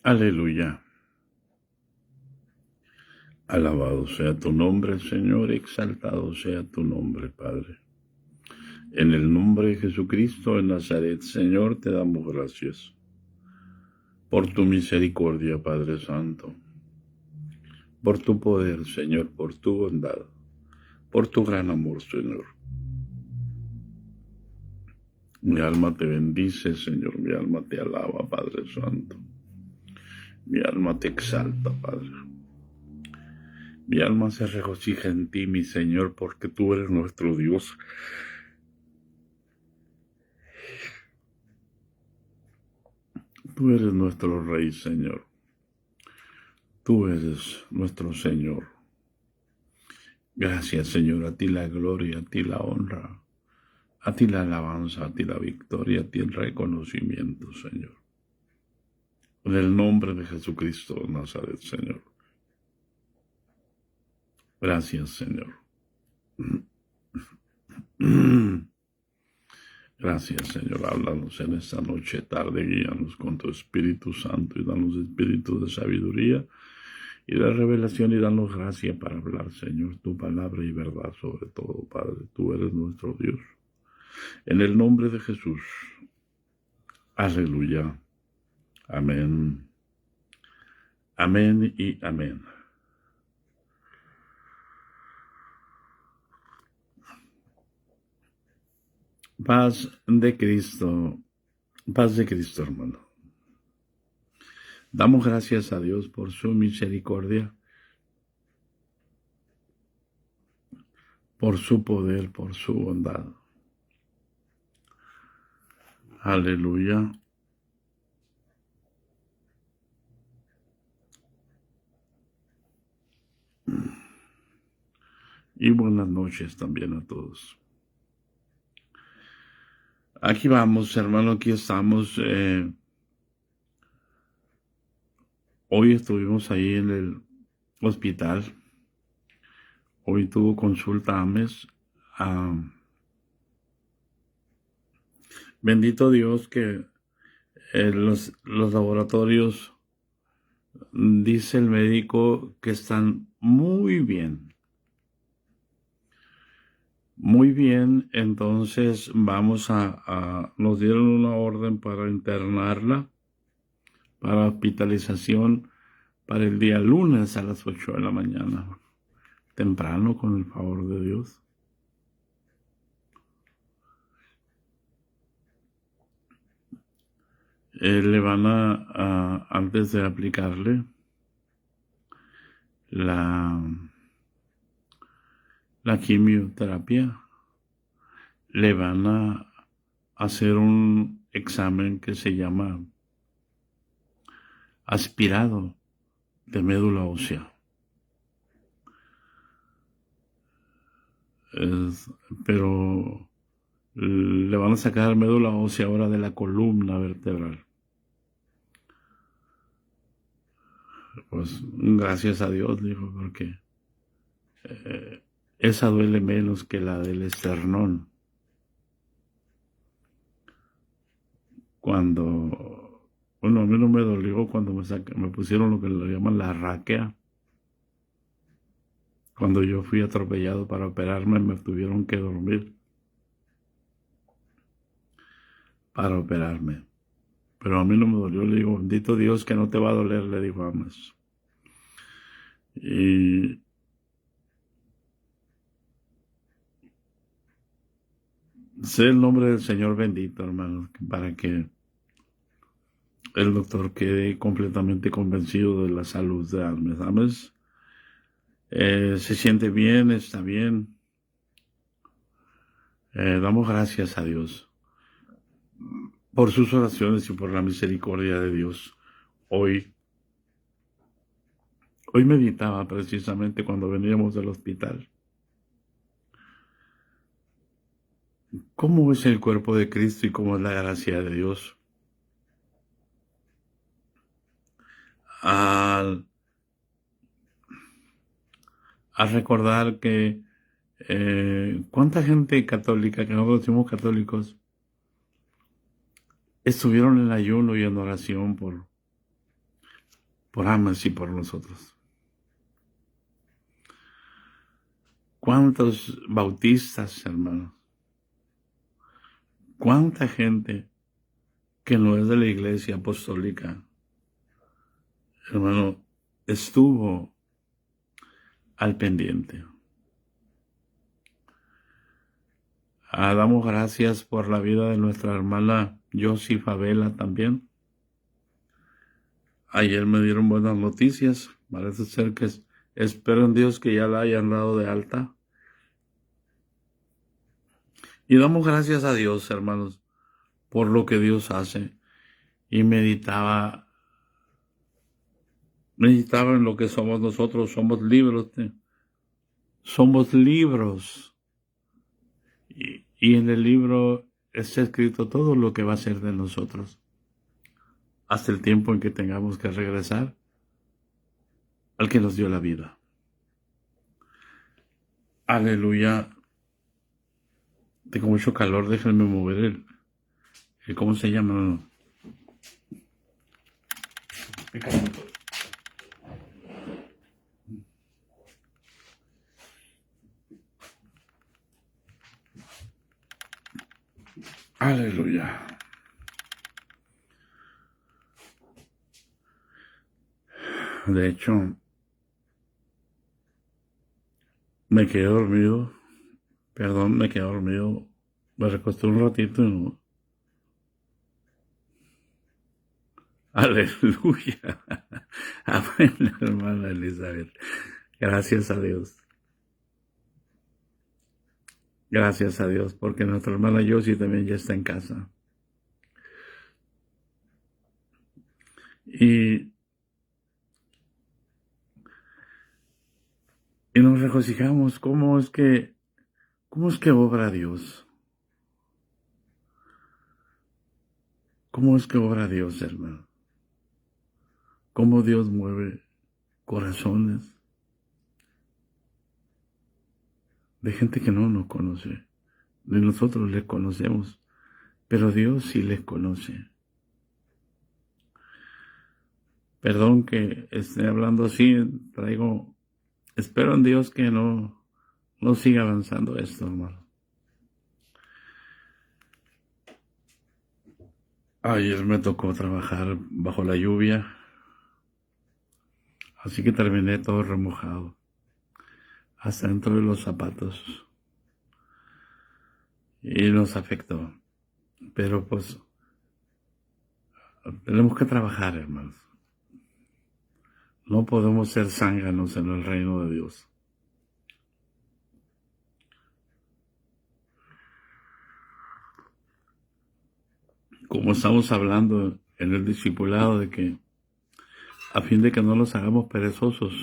Aleluya. Alabado sea tu nombre, Señor, exaltado sea tu nombre, Padre. En el nombre de Jesucristo de Nazaret, Señor, te damos gracias por tu misericordia, Padre Santo, por tu poder, Señor, por tu bondad, por tu gran amor, Señor. Mi alma te bendice, Señor, mi alma te alaba, Padre Santo. Mi alma te exalta, Padre. Mi alma se regocija en ti, mi Señor, porque tú eres nuestro Dios. Tú eres nuestro Rey, Señor. Tú eres nuestro Señor. Gracias, Señor, a ti la gloria, a ti la honra, a ti la alabanza, a ti la victoria, a ti el reconocimiento, Señor. En el nombre de Jesucristo de Nazaret, Señor. Gracias, Señor. Gracias, Señor. Háblanos en esta noche, tarde, guíanos con tu Espíritu Santo y danos espíritu de sabiduría y de revelación y danos gracia para hablar, Señor, tu palabra y verdad sobre todo, Padre. Tú eres nuestro Dios. En el nombre de Jesús. Aleluya. Amén. Amén y amén. Paz de Cristo, hermano. Damos gracias a Dios por su misericordia, por su poder, por su bondad. Aleluya. Y buenas noches también a todos. Aquí vamos, hermano, aquí estamos. Hoy estuvimos ahí en el hospital. Hoy tuvo consulta Ames. Bendito Dios que los laboratorios, dice el médico, que están muy bien. Muy bien, entonces vamos nos dieron una orden para internarla, para hospitalización, para el día lunes a las 8 de la mañana. Temprano, con el favor de Dios. Le van antes de aplicarle la quimioterapia, le van a hacer un examen que se llama aspirado de médula ósea. Pero le van a sacar médula ósea ahora de la columna vertebral. Pues gracias a Dios, dijo, porque esa duele menos que la del esternón. A mí no me dolió cuando me pusieron lo que le llaman la ráquea. Cuando yo fui atropellado para operarme, me tuvieron que dormir para operarme. Pero a mí no me dolió. Le digo, bendito Dios que no te va a doler, le dijo Ames. Y sé el nombre del Señor bendito, hermanos, para que el doctor quede completamente convencido de la salud de Ames. Ames se siente bien, está bien. Damos gracias a Dios por sus oraciones y por la misericordia de Dios. Hoy meditaba precisamente cuando veníamos del hospital. ¿Cómo es el cuerpo de Cristo y cómo es la gracia de Dios? Al recordar que cuánta gente católica, que nosotros somos católicos, estuvieron en ayuno y en oración por por Amas y por nosotros. ¿Cuántos bautistas, hermanos? ¿Cuánta gente que no es de la iglesia apostólica, hermano, estuvo al pendiente? Damos gracias por la vida de nuestra hermana Josie Favela también. Ayer me dieron buenas noticias. Parece ser que espero en Dios que ya la hayan dado de alta. Y damos gracias a Dios, hermanos, por lo que Dios hace. Y meditaba en lo que somos nosotros. Somos libros. Somos libros. Y en el libro está escrito todo lo que va a ser de nosotros, hasta el tiempo en que tengamos que regresar al que nos dio la vida. Aleluya. Tengo mucho calor, déjenme mover el ¿cómo se llama? Aleluya. De hecho, me quedé dormido. Perdón, me quedé dormido. Me recosté un ratito y no. Aleluya. Amén, hermana Elizabeth. Gracias a Dios. Gracias a Dios, porque nuestra hermana Josie también ya está en casa. Y nos regocijamos. ¿Cómo es que obra Dios? ¿Cómo es que obra Dios, hermano? ¿Cómo Dios mueve corazones de gente que no nos conoce? De nosotros les conocemos, pero Dios sí les conoce. Perdón que esté hablando así, espero en Dios que no siga avanzando esto, hermano. Ayer me tocó trabajar bajo la lluvia, así que terminé todo remojado, hasta dentro de los zapatos, y nos afectó. Pero pues, tenemos que trabajar, hermanos. No podemos ser zánganos en el reino de Dios. Como estamos hablando en el discipulado de que, a fin de que no los hagamos perezosos,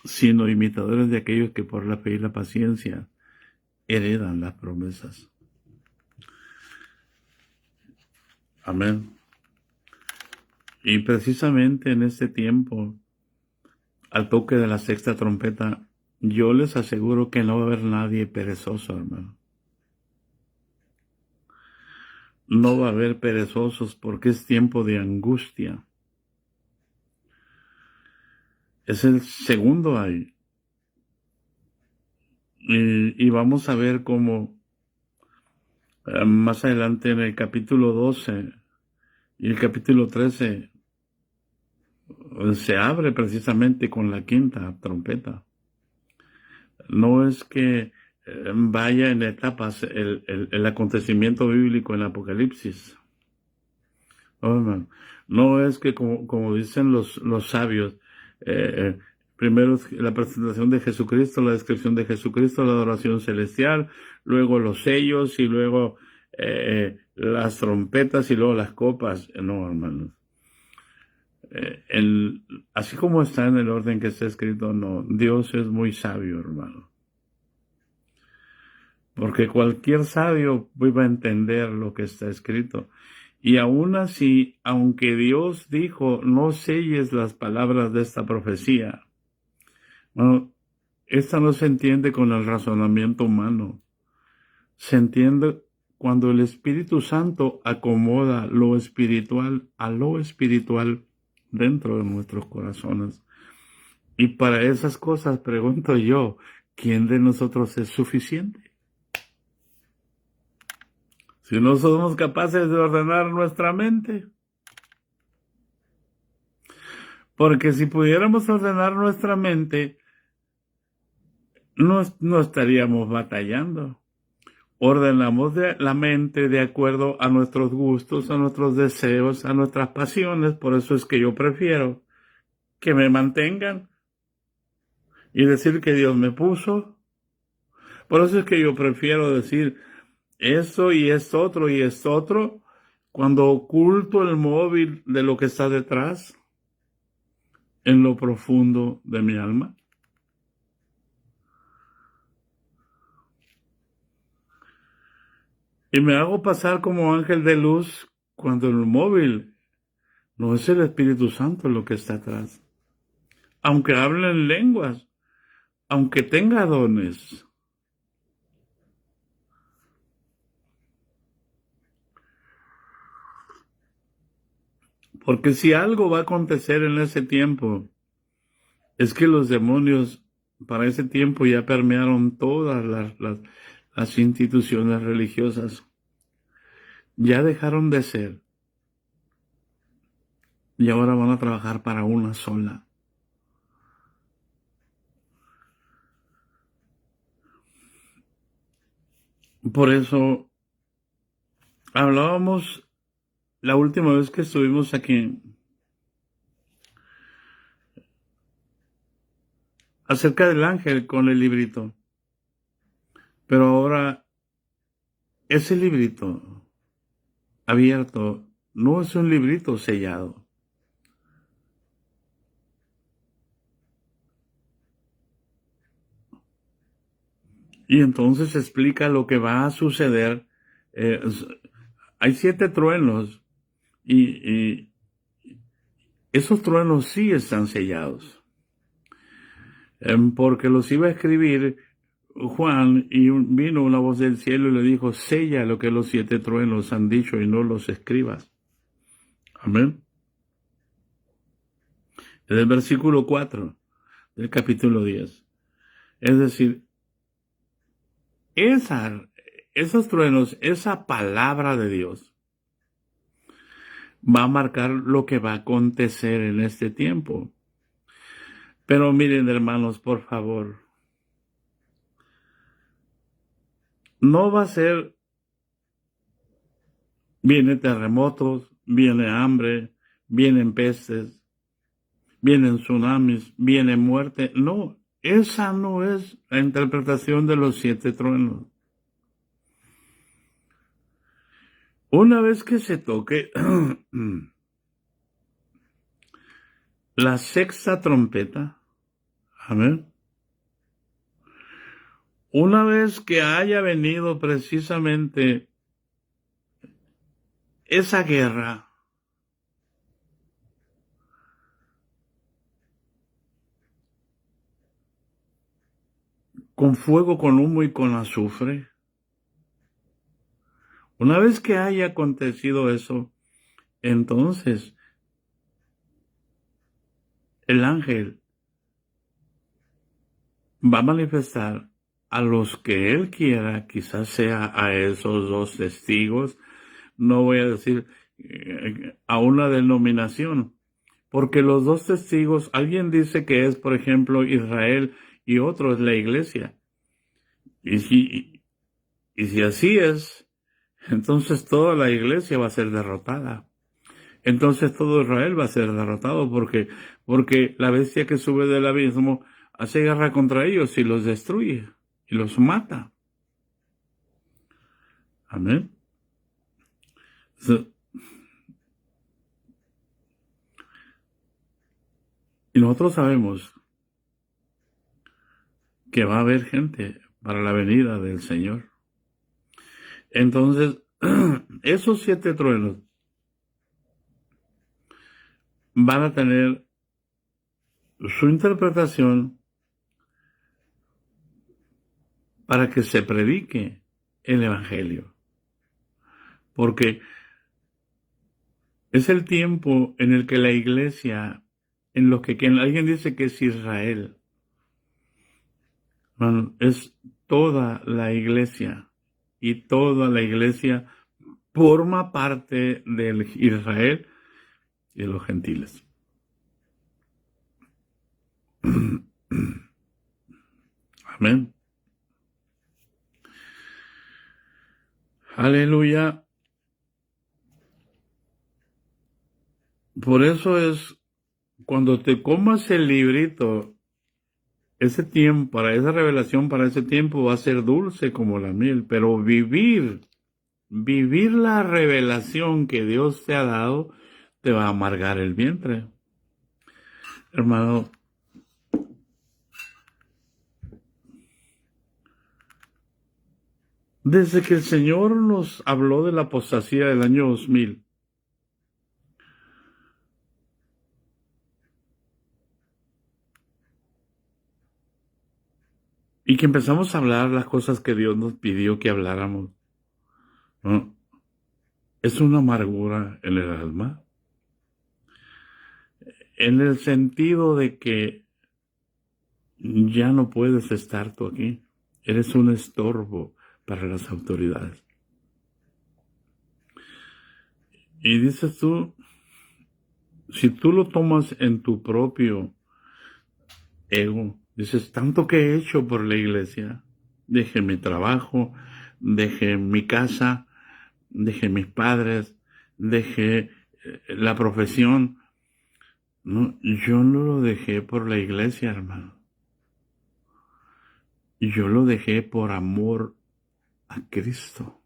sino imitadores de aquellos que por la fe y la paciencia heredan las promesas. Amén. Y precisamente en este tiempo, al toque de la sexta trompeta, yo les aseguro que no va a haber nadie perezoso, hermano. No va a haber perezosos porque es tiempo de angustia. Es el segundo ahí. Y vamos a ver cómo más adelante en el capítulo 12 y el capítulo 13 se abre precisamente con la quinta trompeta. No es que vaya en etapas el acontecimiento bíblico en Apocalipsis. No es que como dicen los sabios, primero la presentación de Jesucristo, la descripción de Jesucristo, la adoración celestial, luego los sellos y luego las trompetas y luego las copas. No, hermanos. Así como está en el orden que está escrito, no. Dios es muy sabio, hermano. Porque cualquier sabio va a entender lo que está escrito. Y aún así, aunque Dios dijo, no selles las palabras de esta profecía, bueno, esta no se entiende con el razonamiento humano. Se entiende cuando el Espíritu Santo acomoda lo espiritual a lo espiritual dentro de nuestros corazones. Y para esas cosas pregunto yo, ¿quién de nosotros es suficiente? Si no somos capaces de ordenar nuestra mente. Porque si pudiéramos ordenar nuestra mente, no estaríamos batallando. Ordenamos la mente de acuerdo a nuestros gustos, a nuestros deseos, a nuestras pasiones. Por eso es que yo prefiero que me mantengan y decir que Dios me puso. Por eso es que yo prefiero decir eso y esto otro y esto otro cuando oculto el móvil de lo que está detrás en lo profundo de mi alma. Y me hago pasar como ángel de luz cuando el móvil no es el Espíritu Santo lo que está atrás. Aunque hable en lenguas, aunque tenga dones. Porque si algo va a acontecer en ese tiempo, es que los demonios para ese tiempo ya permearon todas las instituciones religiosas. Ya dejaron de ser. Y ahora van a trabajar para una sola. Por eso hablábamos la última vez que estuvimos aquí acerca del ángel con el librito. Pero ahora ese librito abierto no es un librito sellado. Y entonces explica lo que va a suceder. Hay 7 truenos y esos truenos sí están sellados. Porque los iba a escribir Juan y vino una voz del cielo y le dijo, sella lo que los 7 truenos han dicho y no los escribas. Amén. En el versículo 4 del capítulo 10. Es decir, esos truenos, esa palabra de Dios, va a marcar lo que va a acontecer en este tiempo. Pero miren, hermanos, por favor, no va a ser, vienen terremotos, viene hambre, vienen pestes, vienen tsunamis, viene muerte. No, esa no es la interpretación de los 7 truenos. Una vez que se toque la 6ª trompeta, amén. Una vez que haya venido precisamente esa guerra, con fuego, con humo y con azufre, una vez que haya acontecido eso, entonces el ángel va a manifestar a los que él quiera, quizás sea a esos 2 testigos, no voy a decir a una denominación, porque los 2 testigos, alguien dice que es, por ejemplo, Israel y otro es la iglesia. Y si así es, entonces toda la iglesia va a ser derrotada. Entonces todo Israel va a ser derrotado porque la bestia que sube del abismo hace guerra contra ellos y los destruye y los mata. Amén. Y nosotros sabemos que va a haber gente para la venida del Señor. Entonces, esos 7 truenos van a tener su interpretación para que se predique el Evangelio. porque es el tiempo en el que la iglesia, en lo que alguien dice que es Israel, hermano, es toda la iglesia, y toda la iglesia forma parte del Israel y de los gentiles. Amén. Aleluya. Por eso es, cuando te comas el librito, ese tiempo, para esa revelación, para ese tiempo va a ser dulce como la miel, pero vivir la revelación que Dios te ha dado, te va a amargar el vientre. Hermano, desde que el Señor nos habló de la apostasía del año 2000, y que empezamos a hablar las cosas que Dios nos pidió que habláramos, ¿no? Es una amargura en el alma, en el sentido de que ya no puedes estar tú aquí. Eres un estorbo para las autoridades. Y dices tú, si tú lo tomas en tu propio ego, dices, tanto que he hecho por la iglesia, dejé mi trabajo, dejé mi casa, dejé mis padres, dejé la profesión. No, yo no lo dejé por la iglesia, hermano. Yo lo dejé por amor a Cristo.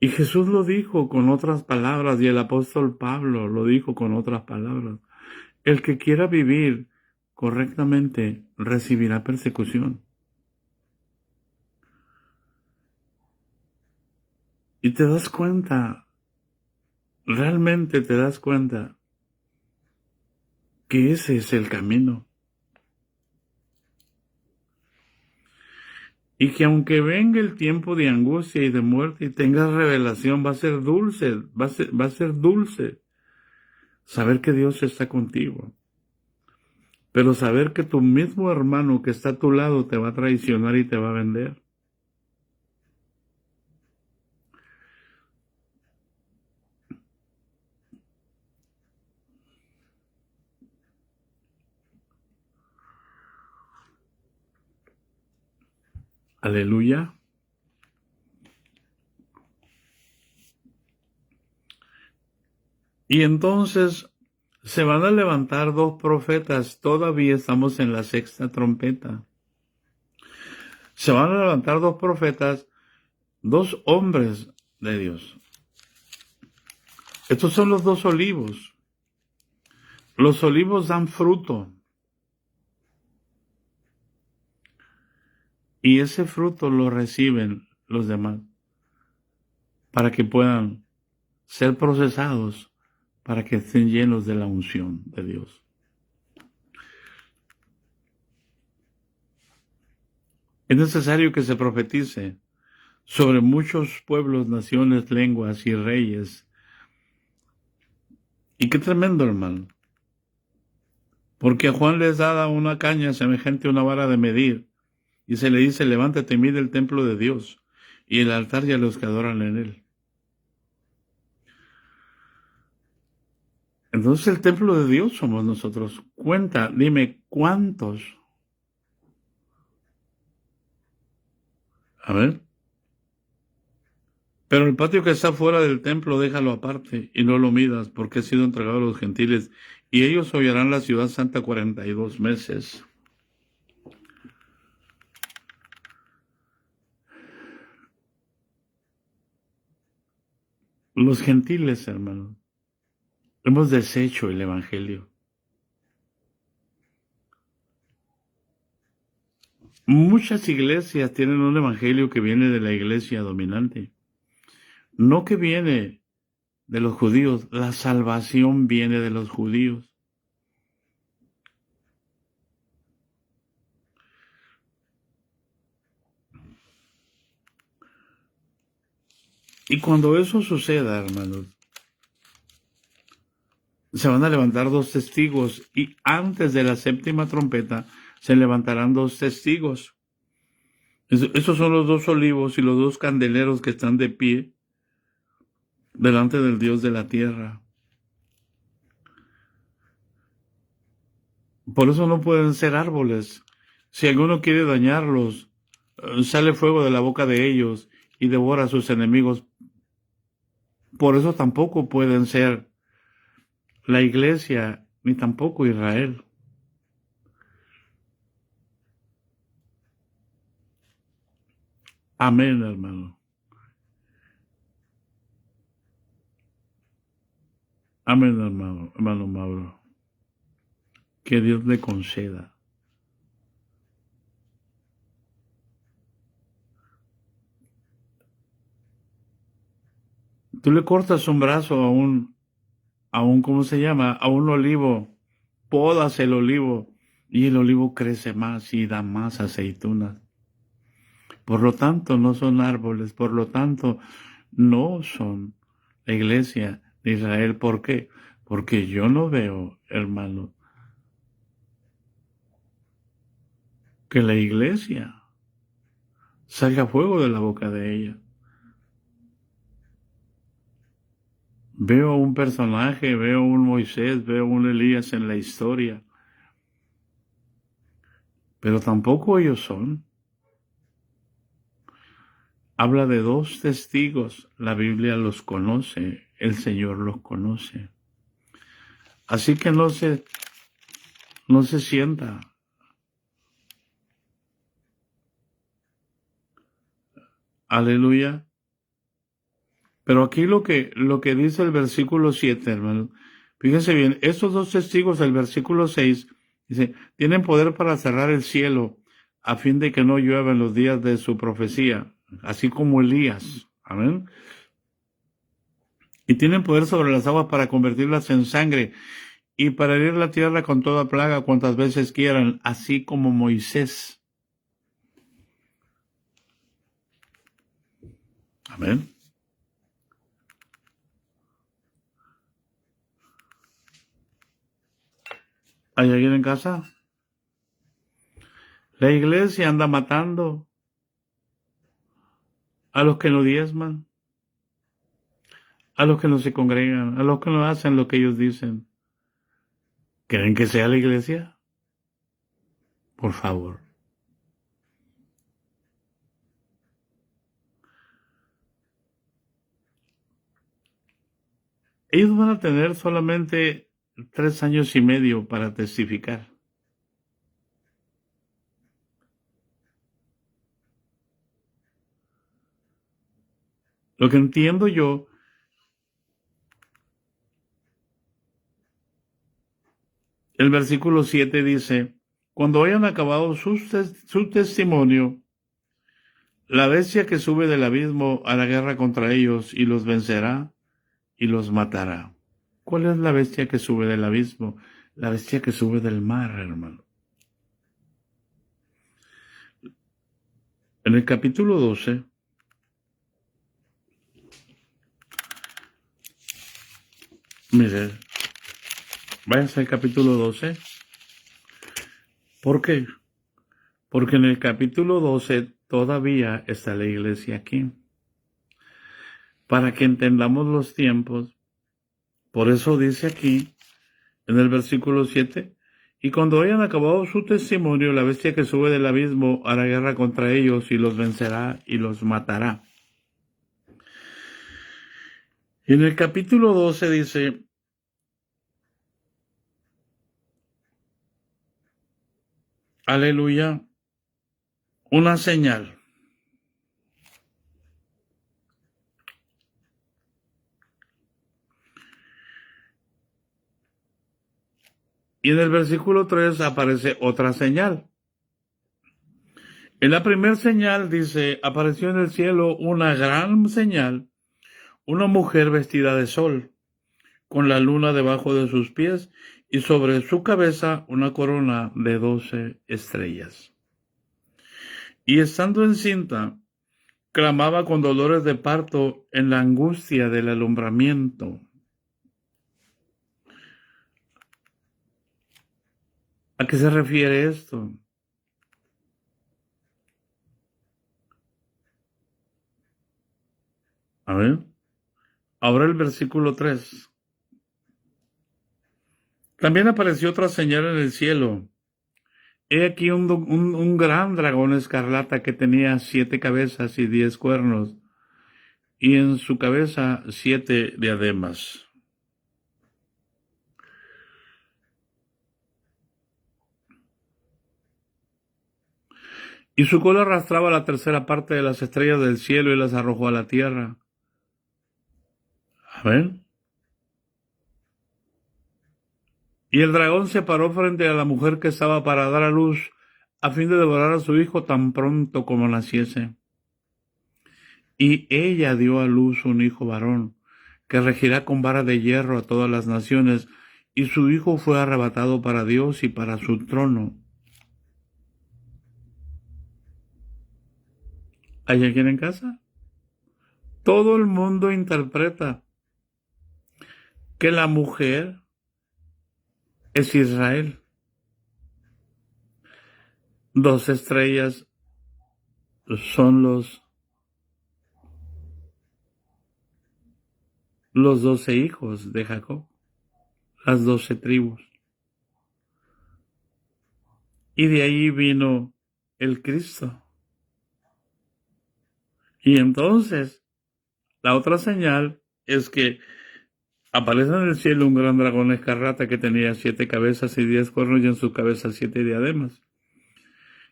Y Jesús lo dijo con otras palabras, y el apóstol Pablo lo dijo con otras palabras. El que quiera vivir correctamente recibirá persecución. Y te das cuenta, realmente te das cuenta que ese es el camino. Y que aunque venga el tiempo de angustia y de muerte y tengas revelación, va a ser dulce, va a ser dulce saber que Dios está contigo. Pero saber que tu mismo hermano que está a tu lado te va a traicionar y te va a vender. Aleluya. Y entonces se van a levantar dos profetas. Todavía estamos en la sexta trompeta. Se van a levantar dos profetas, dos hombres de Dios. Estos son los dos olivos. Los olivos dan fruto. Y ese fruto lo reciben los demás para que puedan ser procesados, para que estén llenos de la unción de Dios. Es necesario que se profetice sobre muchos pueblos, naciones, lenguas y reyes. Y qué tremendo, hermano. Porque a Juan les da una caña semejante a una vara de medir, y se le dice, levántate y mide el templo de Dios, y el altar y a los que adoran en él. Entonces el templo de Dios somos nosotros. Cuenta, dime, ¿cuántos? A ver. Pero el patio que está fuera del templo, déjalo aparte y no lo midas, porque ha sido entregado a los gentiles, y ellos hollarán la ciudad santa 42 meses. Los gentiles, hermano, hemos deshecho el evangelio. Muchas iglesias tienen un evangelio que viene de la iglesia dominante, no que viene de los judíos. La salvación viene de los judíos. Y cuando eso suceda, hermanos, se van a levantar 2 testigos y antes de la 7ª trompeta se levantarán 2 testigos. Esos son los 2 olivos y los 2 candeleros que están de pie delante del Dios de la tierra. Por eso no pueden ser árboles. Si alguno quiere dañarlos, sale fuego de la boca de ellos y devora a sus enemigos. Por eso tampoco pueden ser la iglesia, ni tampoco Israel. Amén, hermano. Amén, hermano Mauro. Que Dios le conceda. Tú le cortas un brazo a un, ¿cómo se llama? A un olivo. Podas el olivo y el olivo crece más y da más aceitunas. Por lo tanto, no son árboles. Por lo tanto, no son la iglesia de Israel. ¿Por qué? Porque yo no veo, hermano, que la iglesia salga fuego de la boca de ella. Veo un personaje, veo un Moisés, veo un Elías en la historia, pero tampoco ellos son. Habla de 2 testigos, la Biblia los conoce, el Señor los conoce. Así que no se sienta. Aleluya. Pero aquí lo que dice el versículo 7, hermano, fíjense bien, estos 2 testigos del versículo 6, dice, tienen poder para cerrar el cielo a fin de que no llueva en los días de su profecía, así como Elías. Amén. Y tienen poder sobre las aguas para convertirlas en sangre y para herir la tierra con toda plaga cuantas veces quieran, así como Moisés. Amén. ¿Hay alguien en casa? La iglesia anda matando a los que no diezman, a los que no se congregan, a los que no hacen lo que ellos dicen. ¿Quieren que sea la iglesia? Por favor. Ellos van a tener solamente 3 años y medio para testificar. Lo que entiendo yo, el versículo 7 dice, cuando hayan acabado su testimonio, la bestia que sube del abismo a la guerra contra ellos y los vencerá y los matará. ¿Cuál es la bestia que sube del abismo? La bestia que sube del mar, hermano. En el capítulo 12, mire, váyanse al capítulo 12. ¿Por qué? Porque en el capítulo 12 todavía está la iglesia aquí. Para que entendamos los tiempos, por eso dice aquí, en el versículo 7, y cuando hayan acabado su testimonio, la bestia que sube del abismo hará guerra contra ellos y los vencerá y los matará. Y en el capítulo 12 dice, aleluya, una señal. Y en el versículo 3 aparece otra señal. En la primera señal dice, apareció en el cielo una gran señal, una mujer vestida de sol, con la luna debajo de sus pies y sobre su cabeza una corona de 12 estrellas. Y estando encinta, clamaba con dolores de parto en la angustia del alumbramiento. ¿A qué se refiere esto? A ver, ahora el versículo 3. También apareció otra señal en el cielo. He aquí un gran dragón escarlata que tenía 7 cabezas y 10 cuernos, y en su cabeza 7 diademas. Y su cola arrastraba la tercera parte de las estrellas del cielo y las arrojó a la tierra. A ver. Y el dragón se paró frente a la mujer que estaba para dar a luz, a fin de devorar a su hijo tan pronto como naciese. Y ella dio a luz un hijo varón, que regirá con vara de hierro a todas las naciones, y su hijo fue arrebatado para Dios y para su trono. ¿Hay alguien en casa? Todo el mundo interpreta que la mujer es Israel. 2 estrellas son los 12 hijos de Jacob, las 12 tribus. Y de ahí vino el Cristo. Y entonces, la otra señal es que aparece en el cielo un gran dragón escarlata que tenía 7 cabezas y 10 cuernos, y en sus cabezas 7 diademas.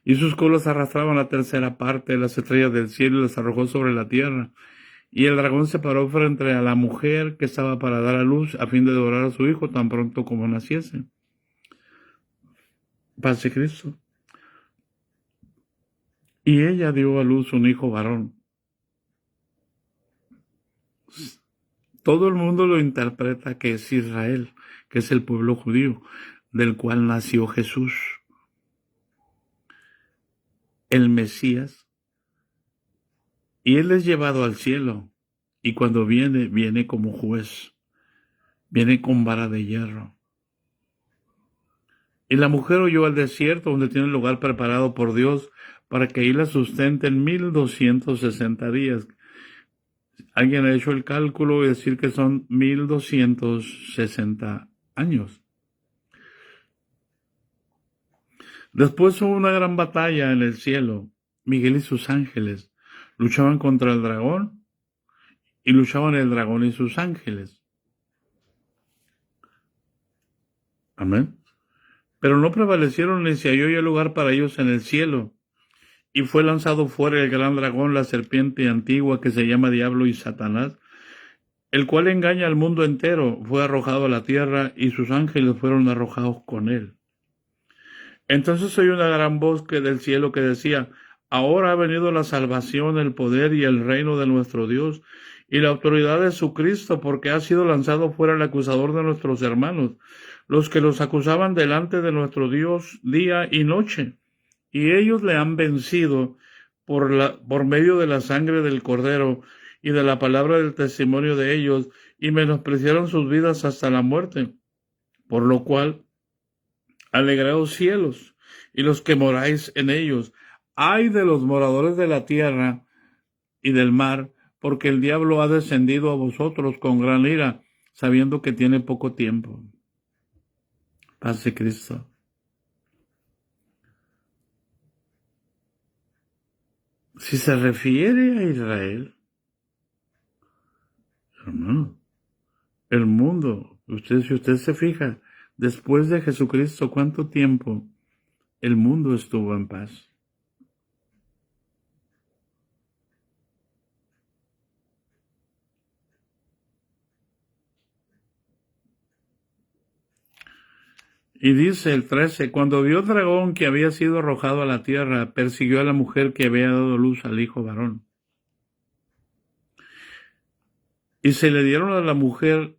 Y sus colas arrastraban la tercera parte de las estrellas del cielo y las arrojó sobre la tierra. Y el dragón se paró frente a la mujer que estaba para dar a luz, a fin de devorar a su hijo tan pronto como naciese. Paz de Cristo. Y ella dio a luz un hijo varón. Todo el mundo lo interpreta que es Israel, que es el pueblo judío, del cual nació Jesús, el Mesías. Y él es llevado al cielo, y cuando viene, viene como juez, viene con vara de hierro. Y la mujer huyó al desierto, donde tiene un lugar preparado por Dios, para que ahí la sustenten 1260 días. Alguien ha hecho el cálculo y decir que son 1260 años. Después hubo una gran batalla en el cielo. Miguel y sus ángeles luchaban contra el dragón, y luchaban el dragón y sus ángeles. Amén. Pero no prevalecieron, ni se halló ya lugar para ellos en el cielo. Y fue lanzado fuera el gran dragón, la serpiente antigua que se llama Diablo y Satanás, el cual engaña al mundo entero. Fue arrojado a la tierra, y sus ángeles fueron arrojados con él. Entonces oí una gran voz del cielo que decía: ahora ha venido la salvación, el poder y el reino de nuestro Dios, y la autoridad de su Cristo, porque ha sido lanzado fuera el acusador de nuestros hermanos, los que los acusaban delante de nuestro Dios día y noche. Y ellos le han vencido por medio de la sangre del Cordero y de la palabra del testimonio de ellos, y menospreciaron sus vidas hasta la muerte. Por lo cual, alegraos cielos, y los que moráis en ellos. Ay de los moradores de la tierra y del mar, porque el diablo ha descendido a vosotros con gran ira, sabiendo que tiene poco tiempo. Paz de Cristo. Si se refiere a Israel, hermano, el mundo, si usted se fija, después de Jesucristo, ¿cuánto tiempo el mundo estuvo en paz? Y dice el 13, cuando vio el dragón que había sido arrojado a la tierra, persiguió a la mujer que había dado luz al hijo varón. Y se le dieron a la mujer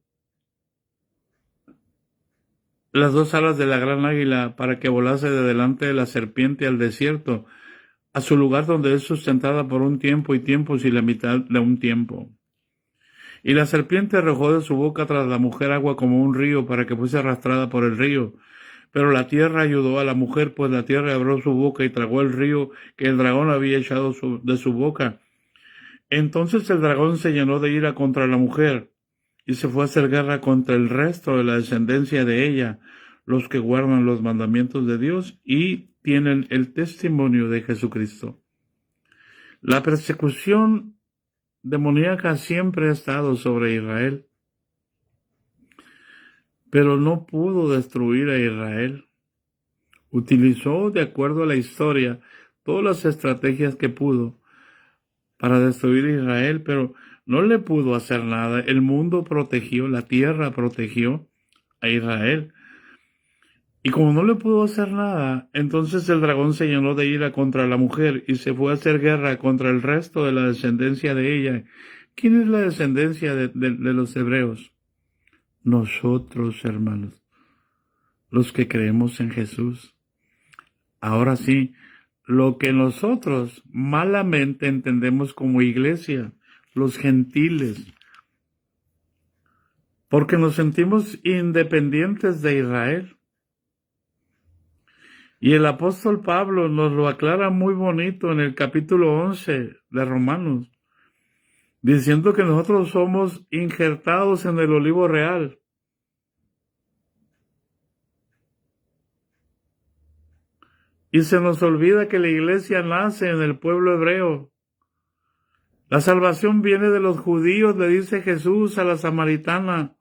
las 2 alas de la gran águila, para que volase de delante de la serpiente al desierto, a su lugar donde es sustentada por un tiempo y tiempos y la mitad de un tiempo. Y la serpiente arrojó de su boca tras la mujer agua como un río para que fuese arrastrada por el río. Pero la tierra ayudó a la mujer, pues la tierra abrió su boca y tragó el río que el dragón había echado de su boca. Entonces el dragón se llenó de ira contra la mujer y se fue a hacer guerra contra el resto de la descendencia de ella, los que guardan los mandamientos de Dios y tienen el testimonio de Jesucristo. La persecución demoníaca siempre ha estado sobre Israel, pero no pudo destruir a Israel. Utilizó, de acuerdo a la historia, todas las estrategias que pudo para destruir a Israel, pero no le pudo hacer nada. El mundo protegió, la tierra protegió a Israel. Y como no le pudo hacer nada, entonces el dragón se llenó de ira contra la mujer y se fue a hacer guerra contra el resto de la descendencia de ella. ¿Quién es la descendencia de los hebreos? Nosotros, hermanos, los que creemos en Jesús. Ahora sí, lo que nosotros malamente entendemos como iglesia, los gentiles, porque nos sentimos independientes de Israel. Y el apóstol Pablo nos lo aclara muy bonito en el capítulo 11 de Romanos, diciendo que nosotros somos injertados en el olivo real. Y se nos olvida que la iglesia nace en el pueblo hebreo. La salvación viene de los judíos, le dice Jesús a la samaritana.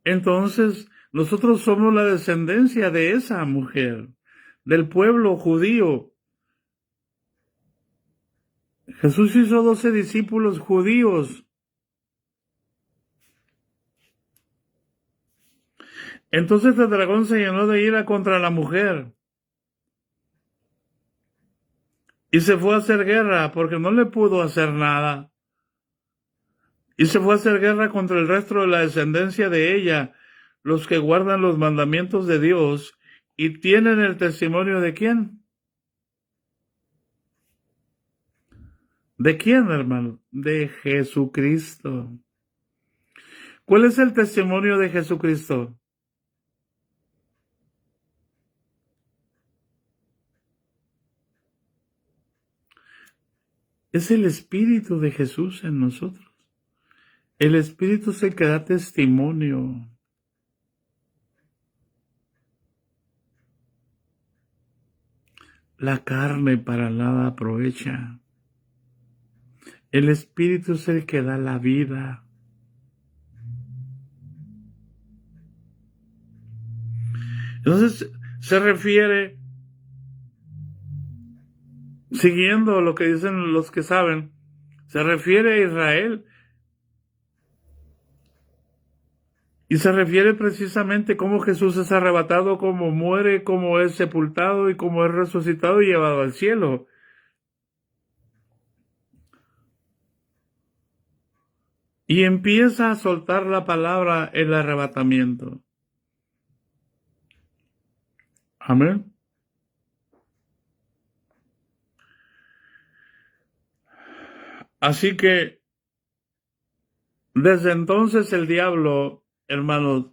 Entonces, nosotros somos la descendencia de esa mujer, del pueblo judío. Jesús hizo 12 discípulos judíos. Entonces el dragón se llenó de ira contra la mujer y se fue a hacer guerra porque no le pudo hacer nada. Y se fue a hacer guerra contra el resto de la descendencia de ella, los que guardan los mandamientos de Dios y tienen el testimonio de ¿quién? ¿De quién, hermano? De Jesucristo. ¿Cuál es el testimonio de Jesucristo? Es el Espíritu de Jesús en nosotros. El Espíritu es el que da testimonio. La carne para nada aprovecha. El Espíritu es el que da la vida. Entonces, se refiere, siguiendo lo que dicen los que saben, se refiere a Israel. Y se refiere precisamente cómo Jesús es arrebatado, cómo muere, cómo es sepultado y cómo es resucitado y llevado al cielo. Y empieza a soltar la palabra el arrebatamiento. Amén. Así que desde entonces el diablo, hermanos,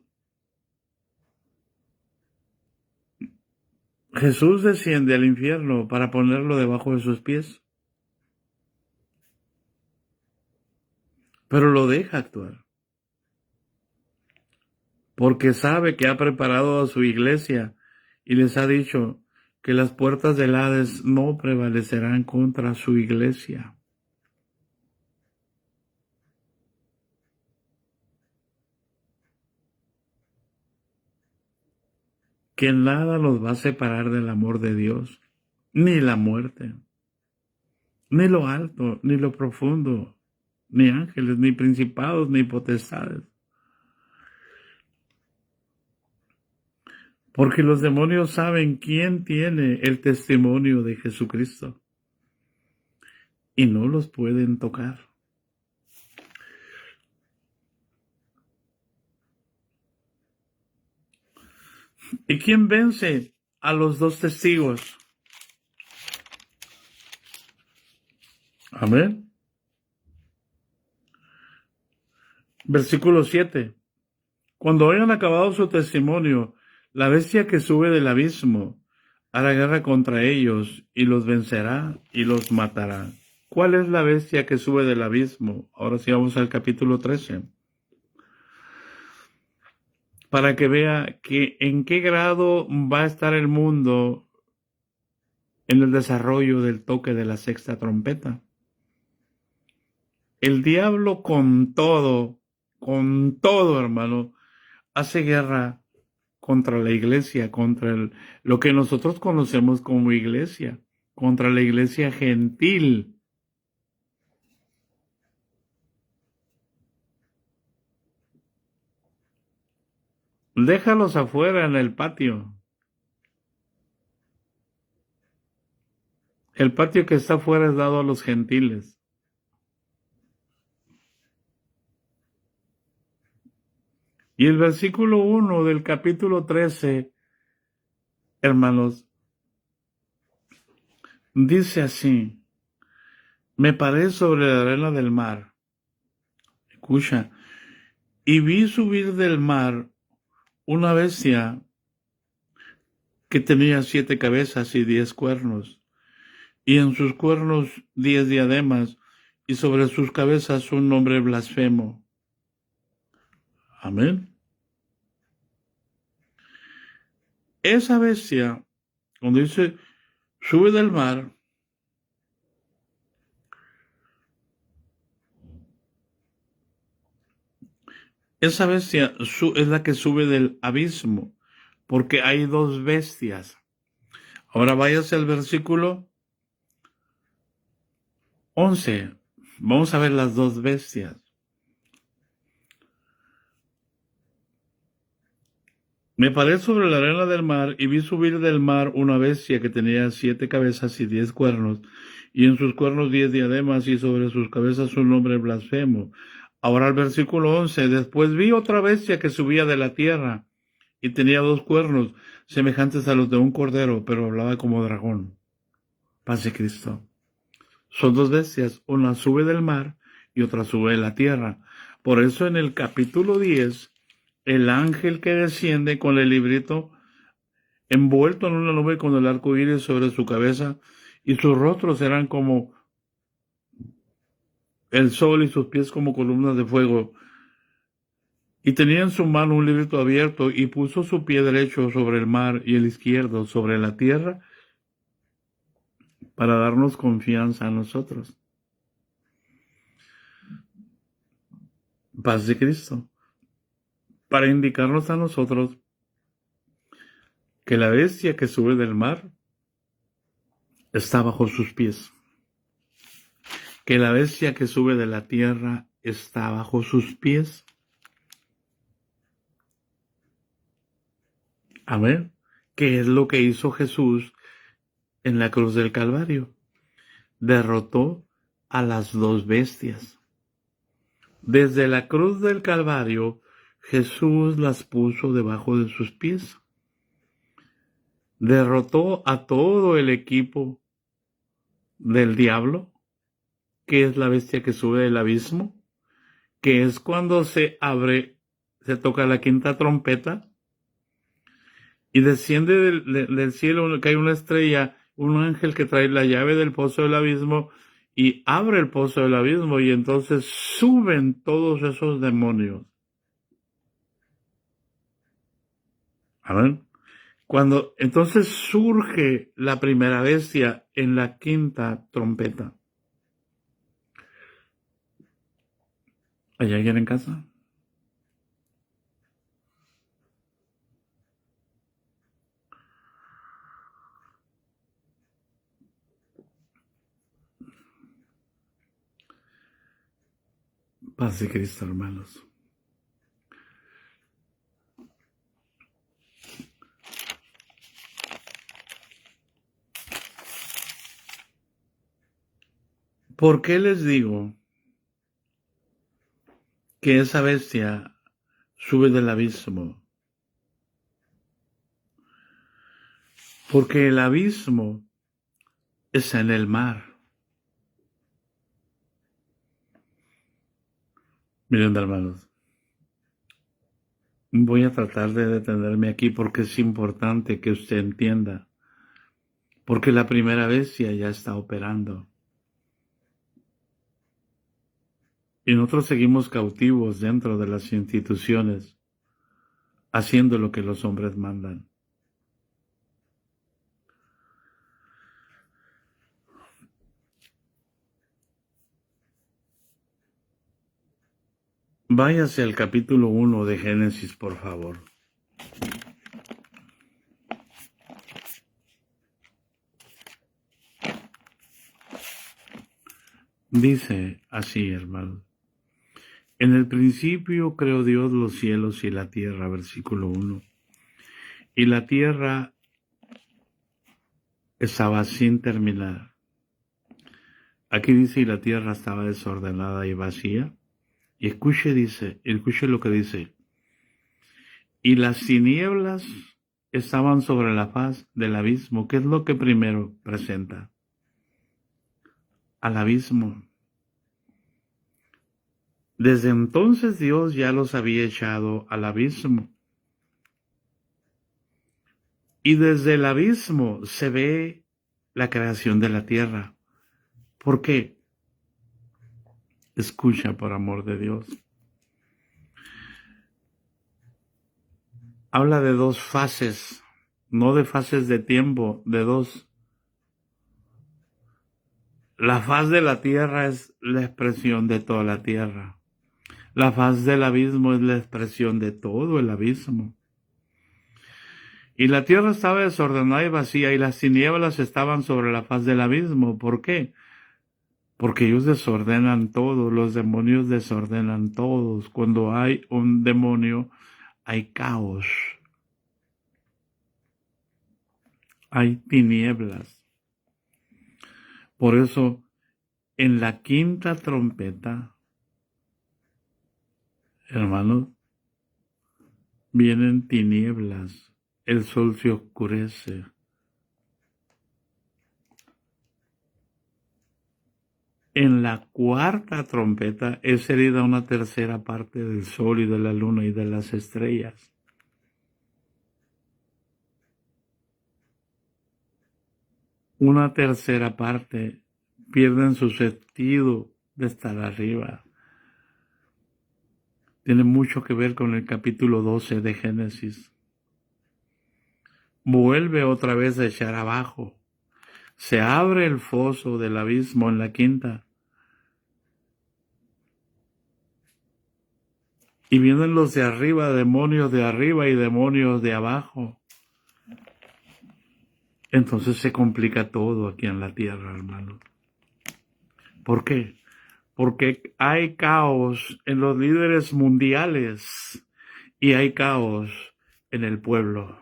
Jesús desciende al infierno para ponerlo debajo de sus pies. Pero lo deja actuar. Porque sabe que ha preparado a su iglesia y les ha dicho que las puertas del Hades no prevalecerán contra su iglesia. Que nada nos va a separar del amor de Dios, ni la muerte, ni lo alto, ni lo profundo, ni ángeles, ni principados, ni potestades. Porque los demonios saben quién tiene el testimonio de Jesucristo y no los pueden tocar. ¿Y quién vence a los dos testigos? Amén. Versículo 7. Cuando hayan acabado su testimonio, la bestia que sube del abismo hará guerra contra ellos y los vencerá y los matará. ¿Cuál es la bestia que sube del abismo? Ahora sí vamos al capítulo 13. Para que vea que en qué grado va a estar el mundo en el desarrollo del toque de la sexta trompeta. El diablo con todo, hermano, hace guerra contra la iglesia, contra lo que nosotros conocemos como iglesia, contra la iglesia gentil. Déjalos afuera en el patio. El patio que está afuera es dado a los gentiles. Y el versículo 1 del capítulo 13, hermanos, dice así: me paré sobre la arena del mar. Escucha. Y vi subir del mar una bestia que tenía 7 cabezas y 10 cuernos, y en sus cuernos 10 diademas, y sobre sus cabezas un nombre blasfemo. Amén. Esa bestia, cuando dice sube del mar, esa bestia es la que sube del abismo, porque hay dos bestias. Ahora váyase al versículo 11. Vamos a ver las dos bestias. Me paré sobre la arena del mar y vi subir del mar una bestia que tenía 7 cabezas y 10 cuernos, y en sus cuernos 10 diademas, y sobre sus cabezas un nombre blasfemo. Ahora el versículo 11. Después vi otra bestia que subía de la tierra, y tenía 2 cuernos, semejantes a los de un cordero, pero hablaba como dragón. Paz de Cristo. Son dos bestias, una sube del mar y otra sube de la tierra. Por eso en el capítulo 10, el ángel que desciende con el librito envuelto en una nube con el arco iris sobre su cabeza, y sus rostros eran como el sol y sus pies como columnas de fuego. Y tenía en su mano un librito abierto, y puso su pie derecho sobre el mar y el izquierdo sobre la tierra, para darnos confianza a nosotros. Paz de Cristo. Para indicarnos a nosotros que la bestia que sube del mar está bajo sus pies, que la bestia que sube de la tierra está bajo sus pies. Amén. ¿Qué es lo que hizo Jesús en la cruz del Calvario? Derrotó a las dos bestias. Desde la cruz del Calvario, Jesús las puso debajo de sus pies. Derrotó a todo el equipo del diablo, que es la bestia que sube del abismo, que es cuando se abre, se toca la quinta trompeta, y desciende del cielo, cae una estrella, un ángel que trae la llave del pozo del abismo, y abre el pozo del abismo, y entonces suben todos esos demonios. Amén. Cuando entonces surge la primera bestia en la quinta trompeta. ¿Hay alguien en casa? Paz de Cristo, hermanos. ¿Por qué les digo que esa bestia sube del abismo? porque el abismo es en el mar. Miren, hermanos, voy a tratar de detenerme aquí porque es importante que usted entienda, porque la primera bestia ya está operando. Y nosotros seguimos cautivos dentro de las instituciones, haciendo lo que los hombres mandan. Váyase al capítulo 1 de Génesis, por favor. Dice así, hermano. En el principio creó Dios los cielos y la tierra, versículo 1. Y la tierra estaba sin terminar. Aquí dice, y la tierra estaba desordenada y vacía. Y escuche lo que dice. Y las tinieblas estaban sobre la faz del abismo. ¿Qué es lo que primero presenta? Al abismo. Desde entonces Dios ya los había echado al abismo. Y desde el abismo se ve la creación de la tierra. ¿Por qué? Escucha, por amor de Dios. Habla de dos fases, no de fases de tiempo, de dos. La faz de la tierra es la expresión de toda la tierra. La faz del abismo es la expresión de todo el abismo. Y la tierra estaba desordenada y vacía, y las tinieblas estaban sobre la faz del abismo. ¿Por qué? Porque ellos desordenan todo, los demonios desordenan todos. Cuando hay un demonio, hay caos, hay tinieblas. Por eso, en la quinta trompeta, hermanos, vienen tinieblas, el sol se oscurece. En la cuarta trompeta es herida una tercera parte del sol y de la luna y de las estrellas. Una tercera parte pierden su sentido de estar arriba. Tiene mucho que ver con el capítulo 12 de Génesis. Vuelve otra vez a echar abajo. Se abre el foso del abismo en la quinta. Y vienen los de arriba y demonios de abajo. Entonces se complica todo aquí en la tierra, hermano. ¿Por qué? Porque hay caos en los líderes mundiales y hay caos en el pueblo.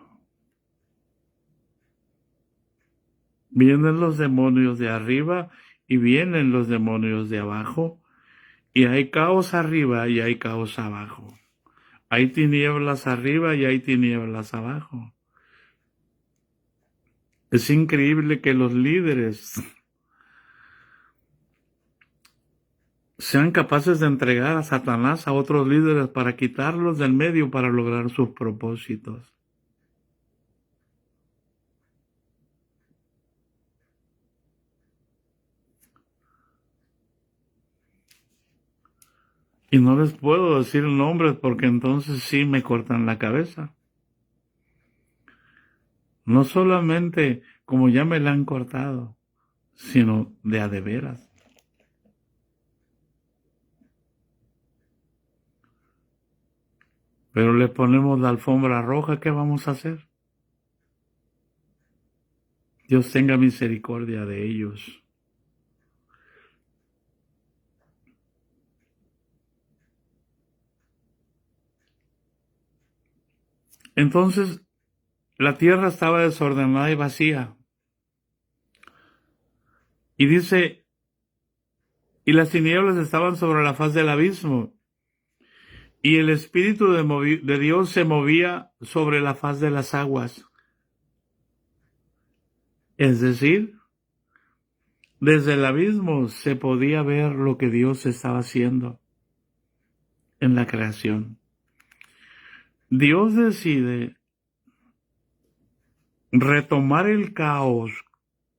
Vienen los demonios de arriba y vienen los demonios de abajo, y hay caos arriba y hay caos abajo. Hay tinieblas arriba y hay tinieblas abajo. Es increíble que los líderes sean capaces de entregar a Satanás a otros líderes para quitarlos del medio para lograr sus propósitos. Y no les puedo decir nombres porque entonces sí me cortan la cabeza. No solamente como ya me la han cortado, sino de a de veras. Pero le ponemos la alfombra roja, ¿qué vamos a hacer? Dios tenga misericordia de ellos. Entonces, la tierra estaba desordenada y vacía. Y dice, y las tinieblas estaban sobre la faz del abismo. Y el Espíritu de Dios se movía sobre la faz de las aguas. Es decir, desde el abismo se podía ver lo que Dios estaba haciendo en la creación. Dios decide retomar el caos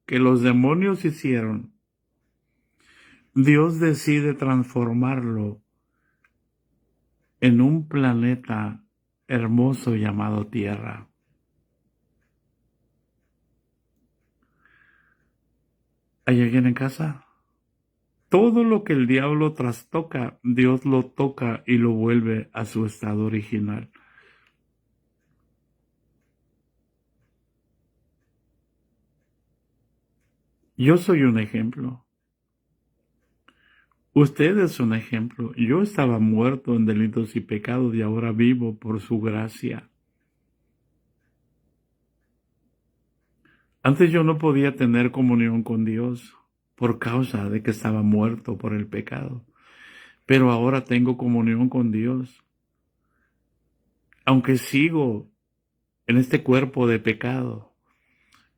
que los demonios hicieron. Dios decide transformarlo en un planeta hermoso llamado Tierra. ¿Hay alguien en casa? Todo lo que el diablo trastoca, Dios lo toca y lo vuelve a su estado original. Yo soy un ejemplo. Usted es un ejemplo. Yo estaba muerto en delitos y pecados y ahora vivo por su gracia. Antes yo no podía tener comunión con Dios por causa de que estaba muerto por el pecado. Pero ahora tengo comunión con Dios. Aunque sigo en este cuerpo de pecado,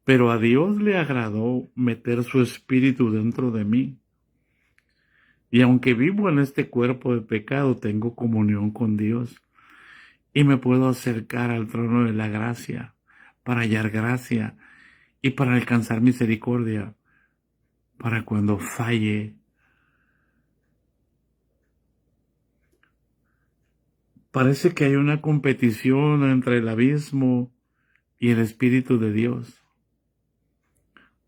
pero a Dios le agradó meter su espíritu dentro de mí. Y aunque vivo en este cuerpo de pecado, tengo comunión con Dios. Y me puedo acercar al trono de la gracia para hallar gracia y para alcanzar misericordia para cuando falle. Parece que hay una competición entre el abismo y el Espíritu de Dios,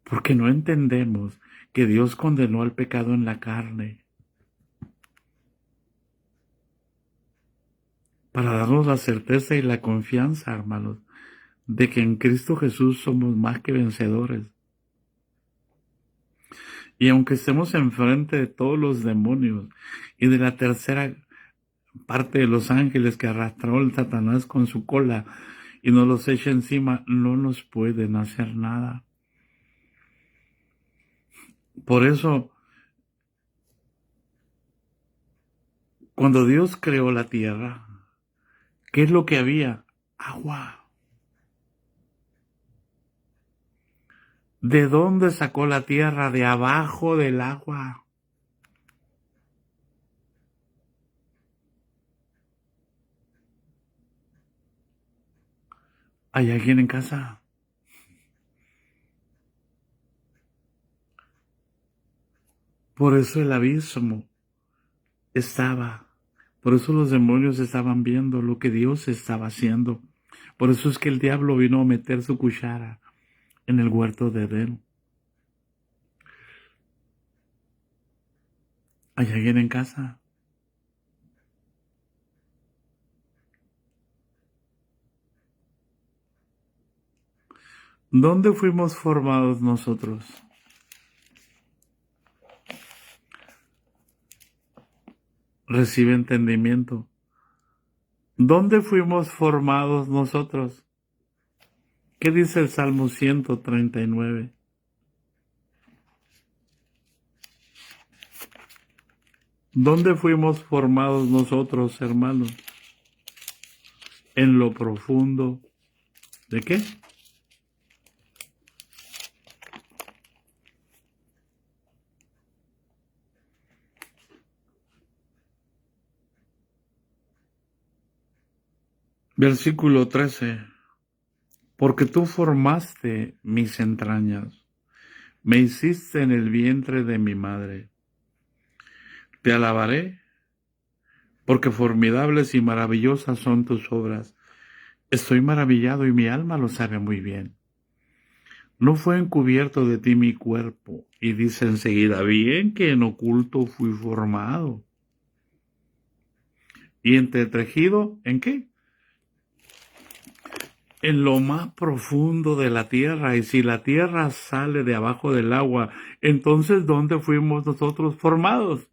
porque no entendemos que Dios condenó al pecado en la carne para darnos la certeza y la confianza, hermanos, de que en Cristo Jesús somos más que vencedores. Y aunque estemos enfrente de todos los demonios y de la tercera parte de los ángeles que arrastró el Satanás con su cola y nos los echa encima, no nos pueden hacer nada. Por eso, cuando Dios creó la tierra, ¿qué es lo que había? Agua. ¿De dónde sacó la tierra? De abajo del agua. ¿Hay alguien en casa? Por eso el abismo estaba. Por eso los demonios estaban viendo lo que Dios estaba haciendo. Por eso es que el diablo vino a meter su cuchara en el huerto de Edén. ¿Hay alguien en casa? ¿Dónde fuimos formados nosotros? Recibe entendimiento. ¿Dónde fuimos formados nosotros? ¿Qué dice el Salmo 139? ¿Dónde fuimos formados nosotros, hermanos? En lo profundo. ¿De qué? Versículo 13. Porque tú formaste mis entrañas, me hiciste en el vientre de mi madre. Te alabaré, porque formidables y maravillosas son tus obras. Estoy maravillado y mi alma lo sabe muy bien. No fue encubierto de ti mi cuerpo, y dice enseguida, bien que en oculto fui formado. Y entretejido, ¿en qué? En lo más profundo de la tierra. Y si la tierra sale de abajo del agua, entonces ¿dónde fuimos nosotros formados?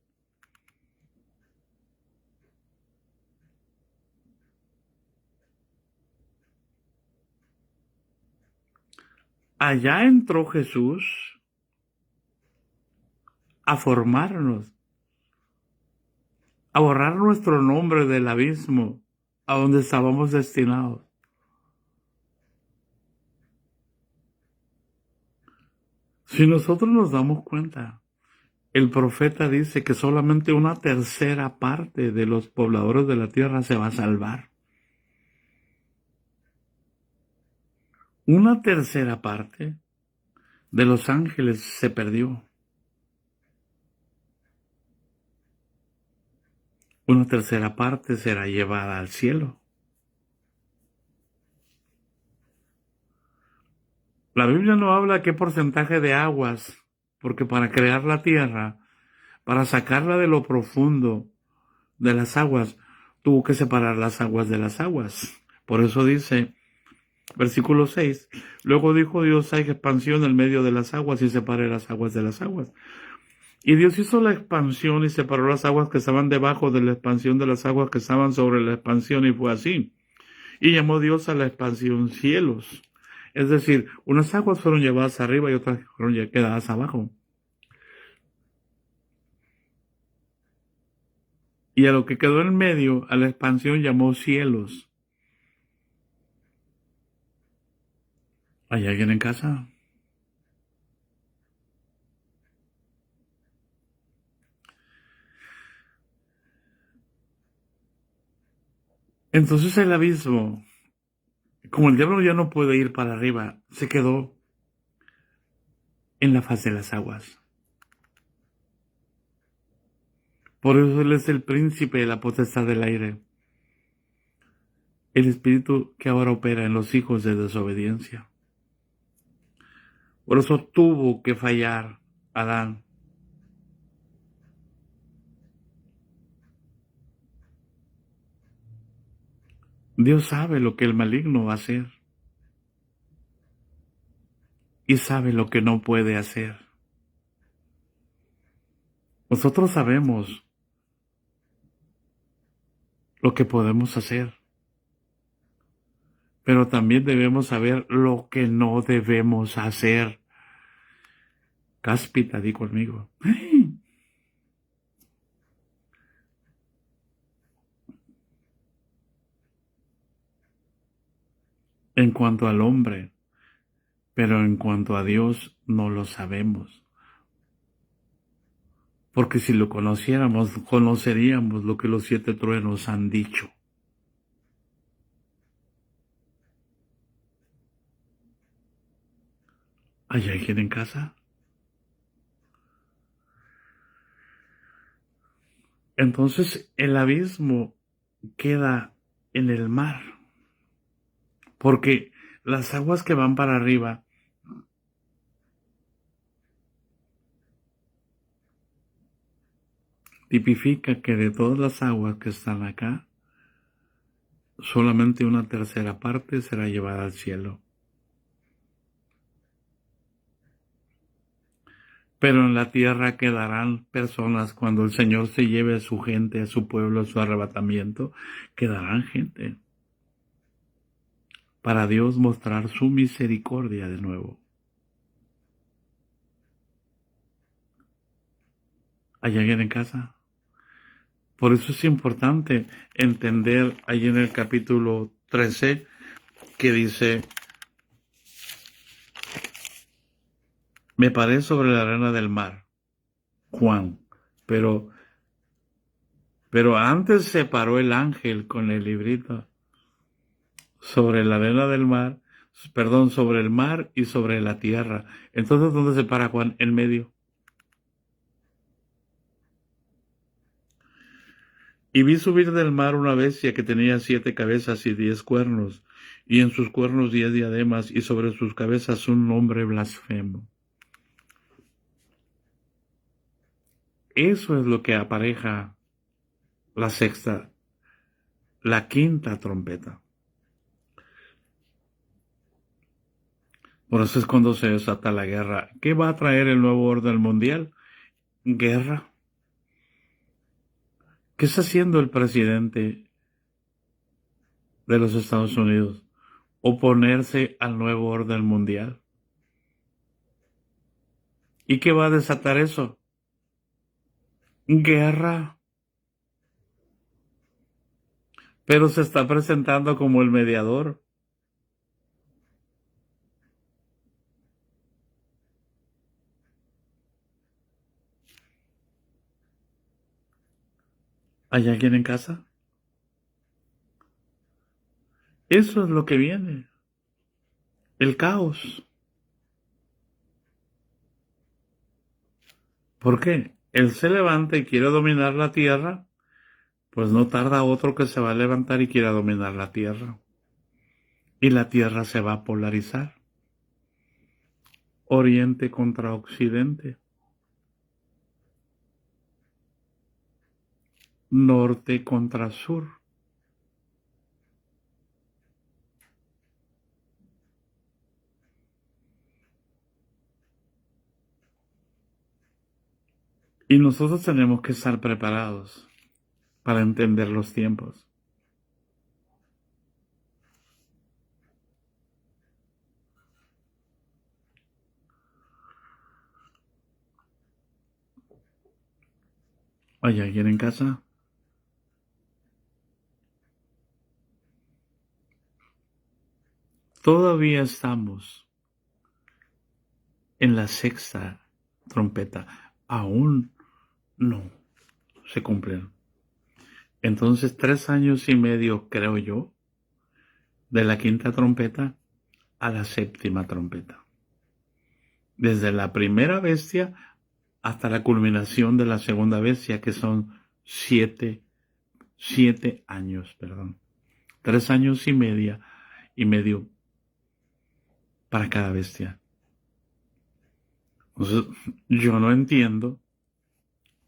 Allá entró Jesús a formarnos, a borrar nuestro nombre del abismo a donde estábamos destinados. Si nosotros nos damos cuenta, el profeta dice que solamente una tercera parte de los pobladores de la tierra se va a salvar. Una tercera parte de los ángeles se perdió. Una tercera parte será llevada al cielo. La Biblia no habla qué porcentaje de aguas, porque para crear la tierra, para sacarla de lo profundo de las aguas, tuvo que separar las aguas de las aguas. Por eso dice, versículo 6, luego dijo Dios, hay expansión en medio de las aguas y separe las aguas de las aguas. Y Dios hizo la expansión y separó las aguas que estaban debajo de la expansión de las aguas que estaban sobre la expansión, y fue así. Y llamó Dios a la expansión cielos. Es decir, unas aguas fueron llevadas arriba y otras fueron quedadas abajo. Y a lo que quedó en medio, a la expansión llamó cielos. ¿Hay alguien en casa? Entonces el abismo, como el diablo ya no puede ir para arriba, se quedó en la faz de las aguas. Por eso él es el príncipe de la potestad del aire, el espíritu que ahora opera en los hijos de desobediencia. Por eso tuvo que fallar Adán. Dios sabe lo que el maligno va a hacer y sabe lo que no puede hacer. Nosotros sabemos lo que podemos hacer, pero también debemos saber lo que no debemos hacer. Cáspita, di conmigo. En cuanto al hombre, pero en cuanto a Dios no lo sabemos. Porque si lo conociéramos, conoceríamos lo que los 7 truenos han dicho. ¿Hay alguien en casa? Entonces el abismo queda en el mar, porque las aguas que van para arriba tipifica que de todas las aguas que están acá, solamente una tercera parte será llevada al cielo. Pero en la tierra quedarán personas cuando el Señor se lleve a su gente, a su pueblo, a su arrebatamiento, quedarán gente para Dios mostrar su misericordia de nuevo. ¿Hay alguien en casa? Por eso es importante entender ahí en el capítulo 13 que dice, me paré sobre la arena del mar, Juan, pero antes se paró el ángel con el librito sobre la arena del mar, perdón, sobre el mar y sobre la tierra. Entonces, ¿dónde se para Juan? En medio. Y vi subir del mar una bestia que tenía 7 cabezas y 10 cuernos, y en sus cuernos 10 diademas, y sobre sus cabezas un nombre blasfemo. Eso es lo que apareja la sexta, la quinta trompeta. Por eso es cuando se desata la guerra. ¿Qué va a traer el nuevo orden mundial? Guerra. ¿Qué está haciendo el presidente de los Estados Unidos? Oponerse al nuevo orden mundial. ¿Y qué va a desatar eso? Guerra. Pero se está presentando como el mediador. ¿Hay alguien en casa? Eso es lo que viene, el caos. ¿Por qué? Él se levanta y quiere dominar la tierra, pues no tarda otro que se va a levantar y quiera dominar la tierra. Y la tierra se va a polarizar. Oriente contra Occidente. Norte contra sur. Y nosotros tenemos que estar preparados para entender los tiempos. ¿Hay alguien en casa? Todavía estamos en la sexta trompeta. Aún no se cumplen. Entonces, 3 años y medio, creo yo, de la quinta trompeta a la séptima trompeta. Desde la primera bestia hasta la culminación de la segunda bestia, que son 7 años, perdón. 3 años y medio para cada bestia. Entonces, yo no entiendo,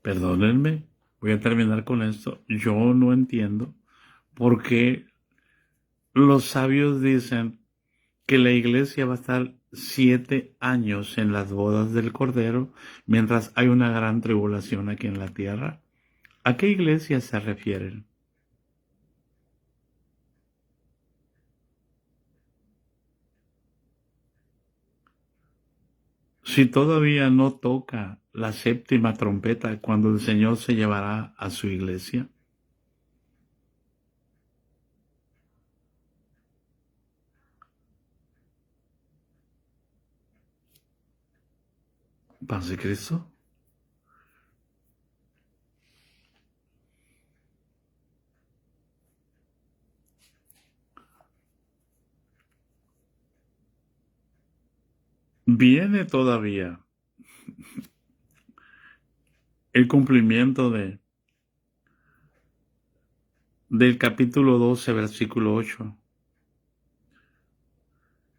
perdónenme, voy a terminar con esto, yo no entiendo por qué los sabios dicen que la iglesia va a estar 7 años en las bodas del Cordero, mientras hay una gran tribulación aquí en la tierra. ¿A qué iglesia se refieren? Si todavía no toca la séptima trompeta cuando el Señor se llevará a su iglesia. Paz de Cristo. Viene todavía el cumplimiento del capítulo 12, versículo 8.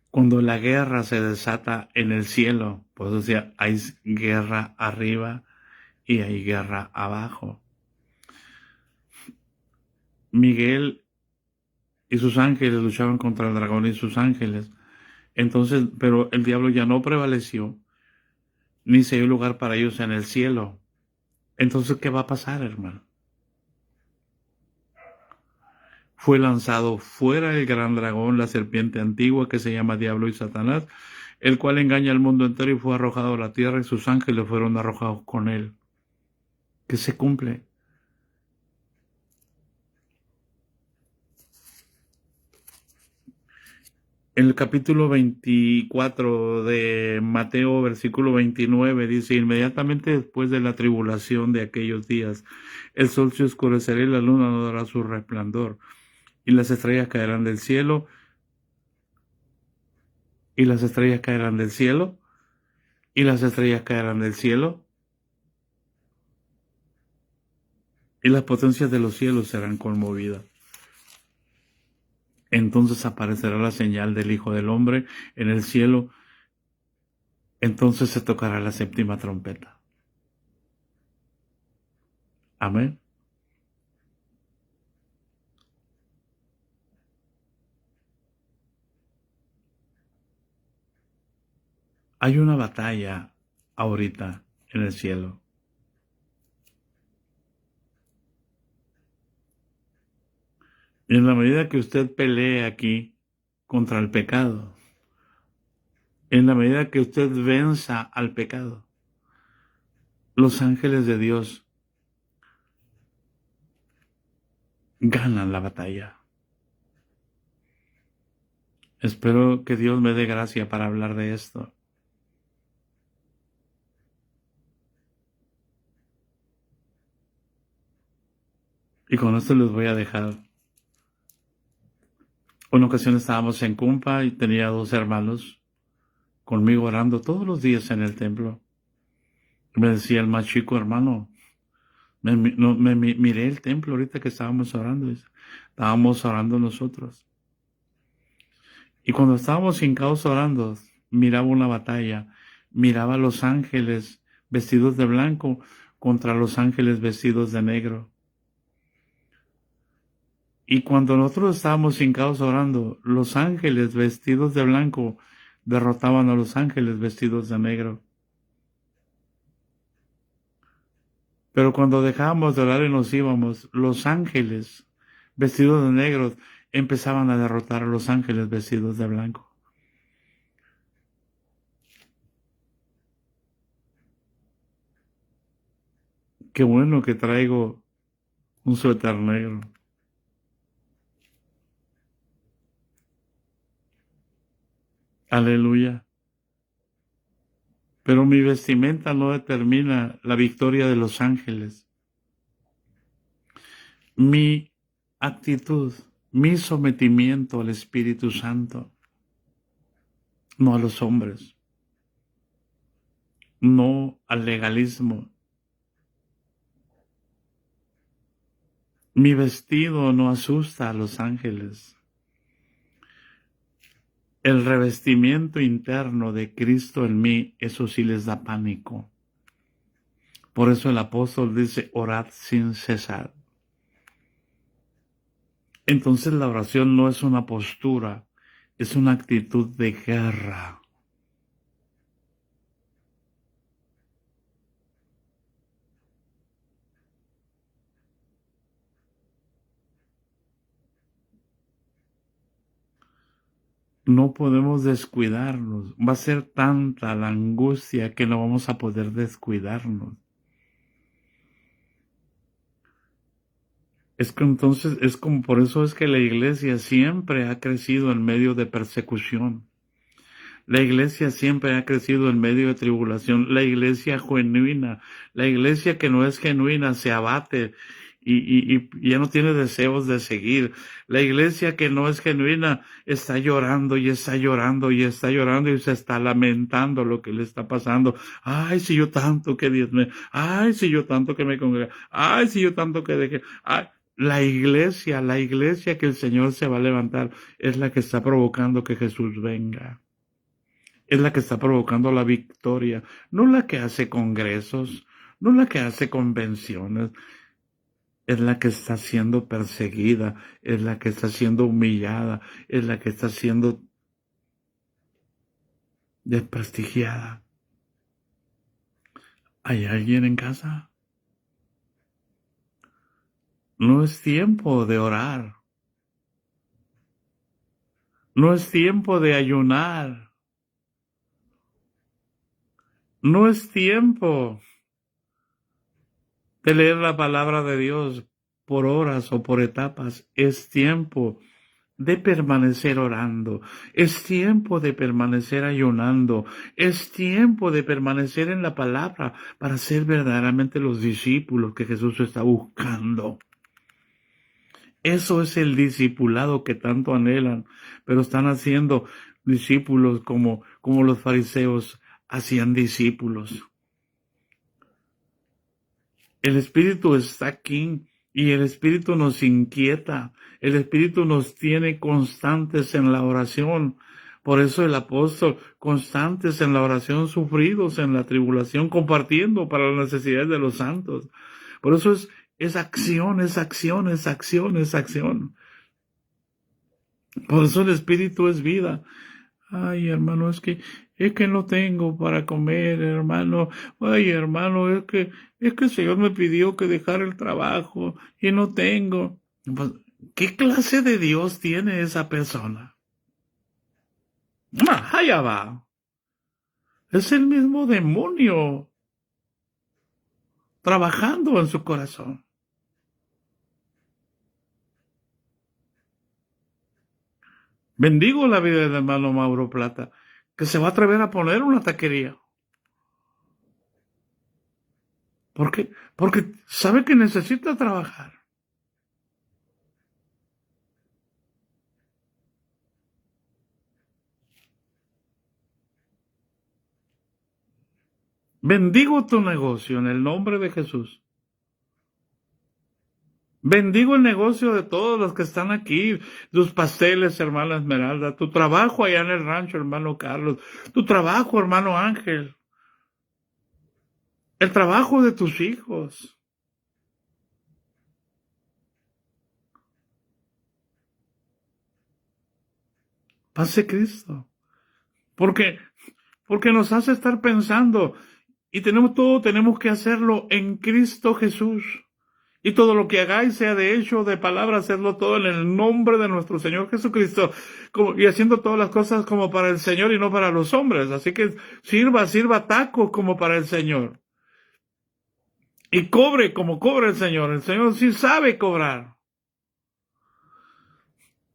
Cuando la guerra se desata en el cielo, pues o sea, hay guerra arriba y hay guerra abajo. Miguel y sus ángeles luchaban contra el dragón y sus ángeles. Entonces, pero el diablo ya no prevaleció, ni se dio lugar para ellos en el cielo. Entonces, ¿qué va a pasar, hermano? Fue lanzado fuera el gran dragón, la serpiente antigua que se llama Diablo y Satanás, el cual engaña al mundo entero, y fue arrojado a la tierra y sus ángeles fueron arrojados con él. ¿Qué se cumple? En el capítulo 24 de Mateo, versículo 29, dice: inmediatamente después de la tribulación de aquellos días, el sol se oscurecerá y la luna no dará su resplandor, y las estrellas caerán del cielo, y las estrellas caerán del cielo, y las estrellas caerán del cielo, y las potencias de los cielos serán conmovidas. Entonces aparecerá la señal del Hijo del Hombre en el cielo. Entonces se tocará la séptima trompeta. Amén. Hay una batalla ahorita en el cielo. Y en la medida que usted pelee aquí contra el pecado, en la medida que usted venza al pecado, los ángeles de Dios ganan la batalla. Espero que Dios me dé gracia para hablar de esto. Y con esto les voy a dejar. Una ocasión estábamos en Cumpa y tenía 2 hermanos conmigo orando todos los días en el templo. Me decía el más chico: hermano, miré el templo ahorita que estábamos orando. Estábamos orando nosotros. Y cuando estábamos hincados orando, miraba una batalla. Miraba a los ángeles vestidos de blanco contra los ángeles vestidos de negro. Y cuando nosotros estábamos hincados orando, los ángeles vestidos de blanco derrotaban a los ángeles vestidos de negro. Pero cuando dejábamos de orar y nos íbamos, los ángeles vestidos de negro empezaban a derrotar a los ángeles vestidos de blanco. Qué bueno que traigo un suéter negro. Aleluya. Pero mi vestimenta no determina la victoria de los ángeles. Mi actitud, mi sometimiento al Espíritu Santo, no a los hombres, no al legalismo. Mi vestido no asusta a los ángeles. El revestimiento interno de Cristo en mí, eso sí les da pánico. Por eso el apóstol dice: orad sin cesar. Entonces la oración no es una postura, es una actitud de guerra. No podemos descuidarnos. Va a ser tanta la angustia que no vamos a poder descuidarnos. Es que entonces, es como por eso es que la iglesia siempre ha crecido en medio de persecución. La iglesia siempre ha crecido en medio de tribulación. La iglesia genuina, la iglesia que no es genuina se abate y ya no tiene deseos de seguir. La iglesia que no es genuina está llorando y está llorando y está llorando y se está lamentando lo que le está pasando. Ay, si yo tanto que diezme, ay, si yo tanto que me congrega, ay, si yo tanto que dejé, ay. La iglesia que el Señor se va a levantar es la que está provocando que Jesús venga. Es la que está provocando la victoria, no la que hace congresos, no la que hace convenciones, es la que está siendo perseguida, es la que está siendo humillada, es la que está siendo desprestigiada. ¿Hay alguien en casa? No es tiempo de orar, no es tiempo de ayunar, no es tiempo de leer la palabra de Dios por horas o por etapas. Es tiempo de permanecer orando, es tiempo de permanecer ayunando, es tiempo de permanecer en la palabra para ser verdaderamente los discípulos que Jesús está buscando. Eso es el discipulado que tanto anhelan, pero están haciendo discípulos como los fariseos hacían discípulos. El Espíritu está aquí y el Espíritu nos inquieta. El Espíritu nos tiene constantes en la oración. Por eso el apóstol, constantes en la oración, sufridos en la tribulación, compartiendo para las necesidades de los santos. Por eso es acción, es acción, es acción, es acción. Por eso el Espíritu es vida. Ay, hermano, es que no tengo para comer, hermano. Ay, hermano, es que el Señor me pidió que dejara el trabajo y no tengo. Pues, ¿qué clase de Dios tiene esa persona? Allá va. Es el mismo demonio trabajando en su corazón. Bendigo la vida del hermano Mauro Plata, que se va a atrever a poner una taquería. ¿Por qué? Porque sabe que necesita trabajar. Bendigo tu negocio en el nombre de Jesús. Bendigo el negocio de todos los que están aquí, tus pasteles, hermana Esmeralda, tu trabajo allá en el rancho, hermano Carlos, tu trabajo, hermano Ángel, el trabajo de tus hijos. Paz de Cristo. Porque nos hace estar pensando y tenemos que hacerlo en Cristo Jesús. Y todo lo que hagáis, sea de hecho o de palabra, hacerlo todo en el nombre de nuestro Señor Jesucristo, y haciendo todas las cosas como para el Señor y no para los hombres. Así que sirva tacos como para el Señor. Y cobre como cobra el Señor. El Señor sí sabe cobrar.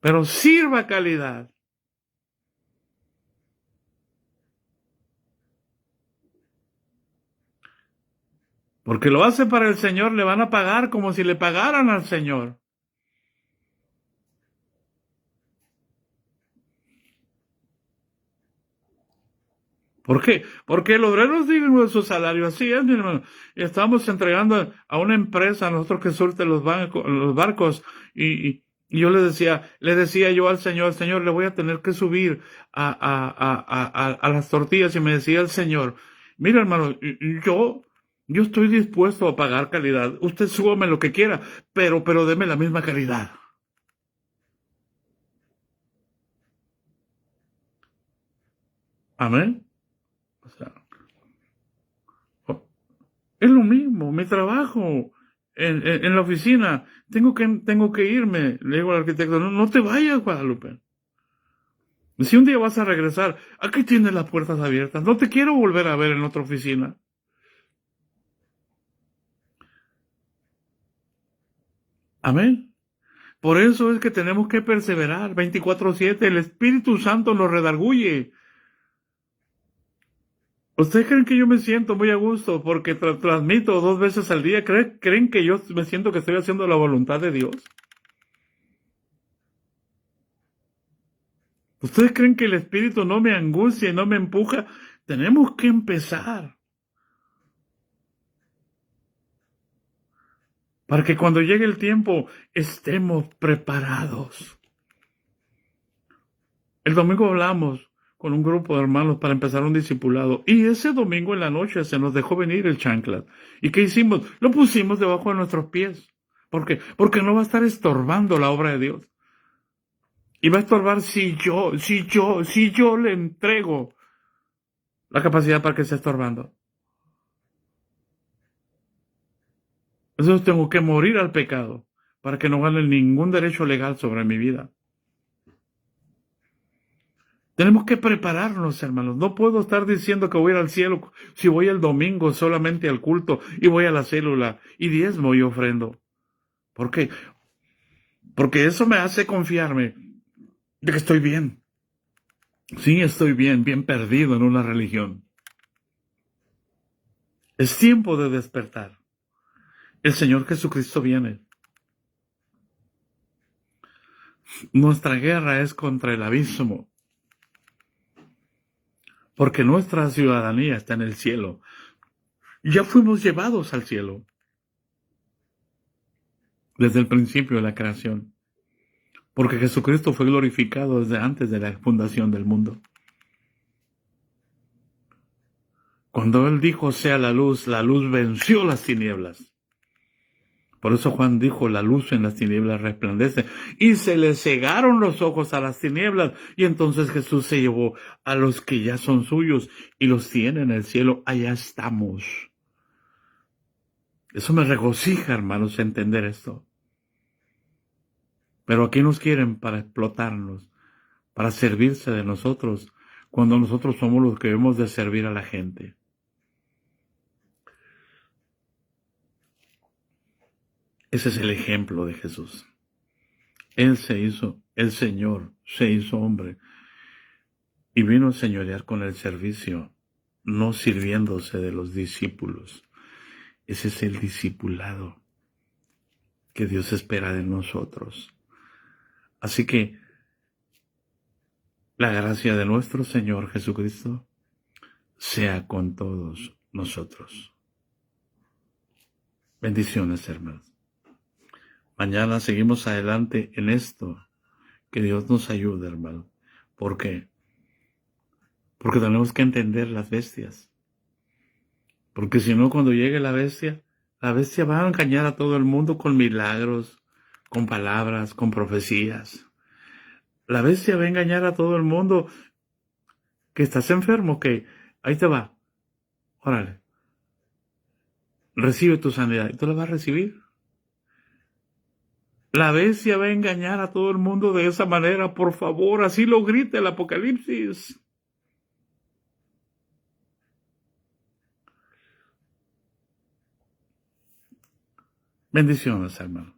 Pero sirva calidad. Porque lo hace para el Señor, le van a pagar como si le pagaran al Señor. ¿Por qué? Porque el obrero es digno de su salario. Así es, mi hermano. Estamos entregando a una empresa, a nosotros que surte los barcos, y yo le decía yo al Señor, le voy a tener que subir a las tortillas, y me decía el Señor, mira, hermano, yo estoy dispuesto a pagar calidad. Usted súbame lo que quiera, pero deme la misma calidad. Amén. O sea, es lo mismo, mi trabajo en la oficina. Tengo que irme. Le digo al arquitecto, no te vayas, Guadalupe. Si un día vas a regresar, aquí tienes las puertas abiertas. No te quiero volver a ver en otra oficina. Amén. Por eso es que tenemos que perseverar 24/7. El Espíritu Santo nos redarguye. ¿Ustedes creen que yo me siento muy a gusto porque transmito 2 veces al día? ¿Creen que yo me siento que estoy haciendo la voluntad de Dios? ¿Ustedes creen que el Espíritu no me angustia y no me empuja? Tenemos que empezar. Para que cuando llegue el tiempo estemos preparados. El domingo hablamos con un grupo de hermanos para empezar un discipulado. Y ese domingo en la noche se nos dejó venir el chanclas. ¿Y qué hicimos? Lo pusimos debajo de nuestros pies. ¿Por qué? Porque no va a estar estorbando la obra de Dios. Y va a estorbar si yo le entrego la capacidad para que esté estorbando. Entonces tengo que morir al pecado para que no gane ningún derecho legal sobre mi vida. Tenemos que prepararnos, hermanos. No puedo estar diciendo que voy a ir al cielo si voy el domingo solamente al culto y voy a la célula y diezmo y ofrendo. ¿Por qué? Porque eso me hace confiarme de que estoy bien. Sí, estoy bien perdido en una religión. Es tiempo de despertar. El Señor Jesucristo viene. Nuestra guerra es contra el abismo. Porque nuestra ciudadanía está en el cielo. Ya fuimos llevados al cielo. Desde el principio de la creación. Porque Jesucristo fue glorificado desde antes de la fundación del mundo. Cuando Él dijo sea la luz venció las tinieblas. Por eso Juan dijo, la luz en las tinieblas resplandece. Y se le cegaron los ojos a las tinieblas. Y entonces Jesús se llevó a los que ya son suyos y los tiene en el cielo. Allá estamos. Eso me regocija, hermanos, entender esto. Pero aquí nos quieren para explotarnos, para servirse de nosotros, cuando nosotros somos los que debemos de servir a la gente. Ese es el ejemplo de Jesús. El Señor se hizo hombre y vino a señorear con el servicio, no sirviéndose de los discípulos. Ese es el discipulado que Dios espera de nosotros. Así que la gracia de nuestro Señor Jesucristo sea con todos nosotros. Bendiciones, hermanos. Mañana seguimos adelante en esto. Que Dios nos ayude, hermano. ¿Por qué? Porque tenemos que entender las bestias. Porque si no, cuando llegue la bestia va a engañar a todo el mundo con milagros, con palabras, con profecías. La bestia va a engañar a todo el mundo que estás enfermo, que ahí te va. Órale. Recibe tu sanidad. ¿Y tú la vas a recibir? La bestia va a engañar a todo el mundo de esa manera, por favor, así lo grita el Apocalipsis. Bendiciones, hermano.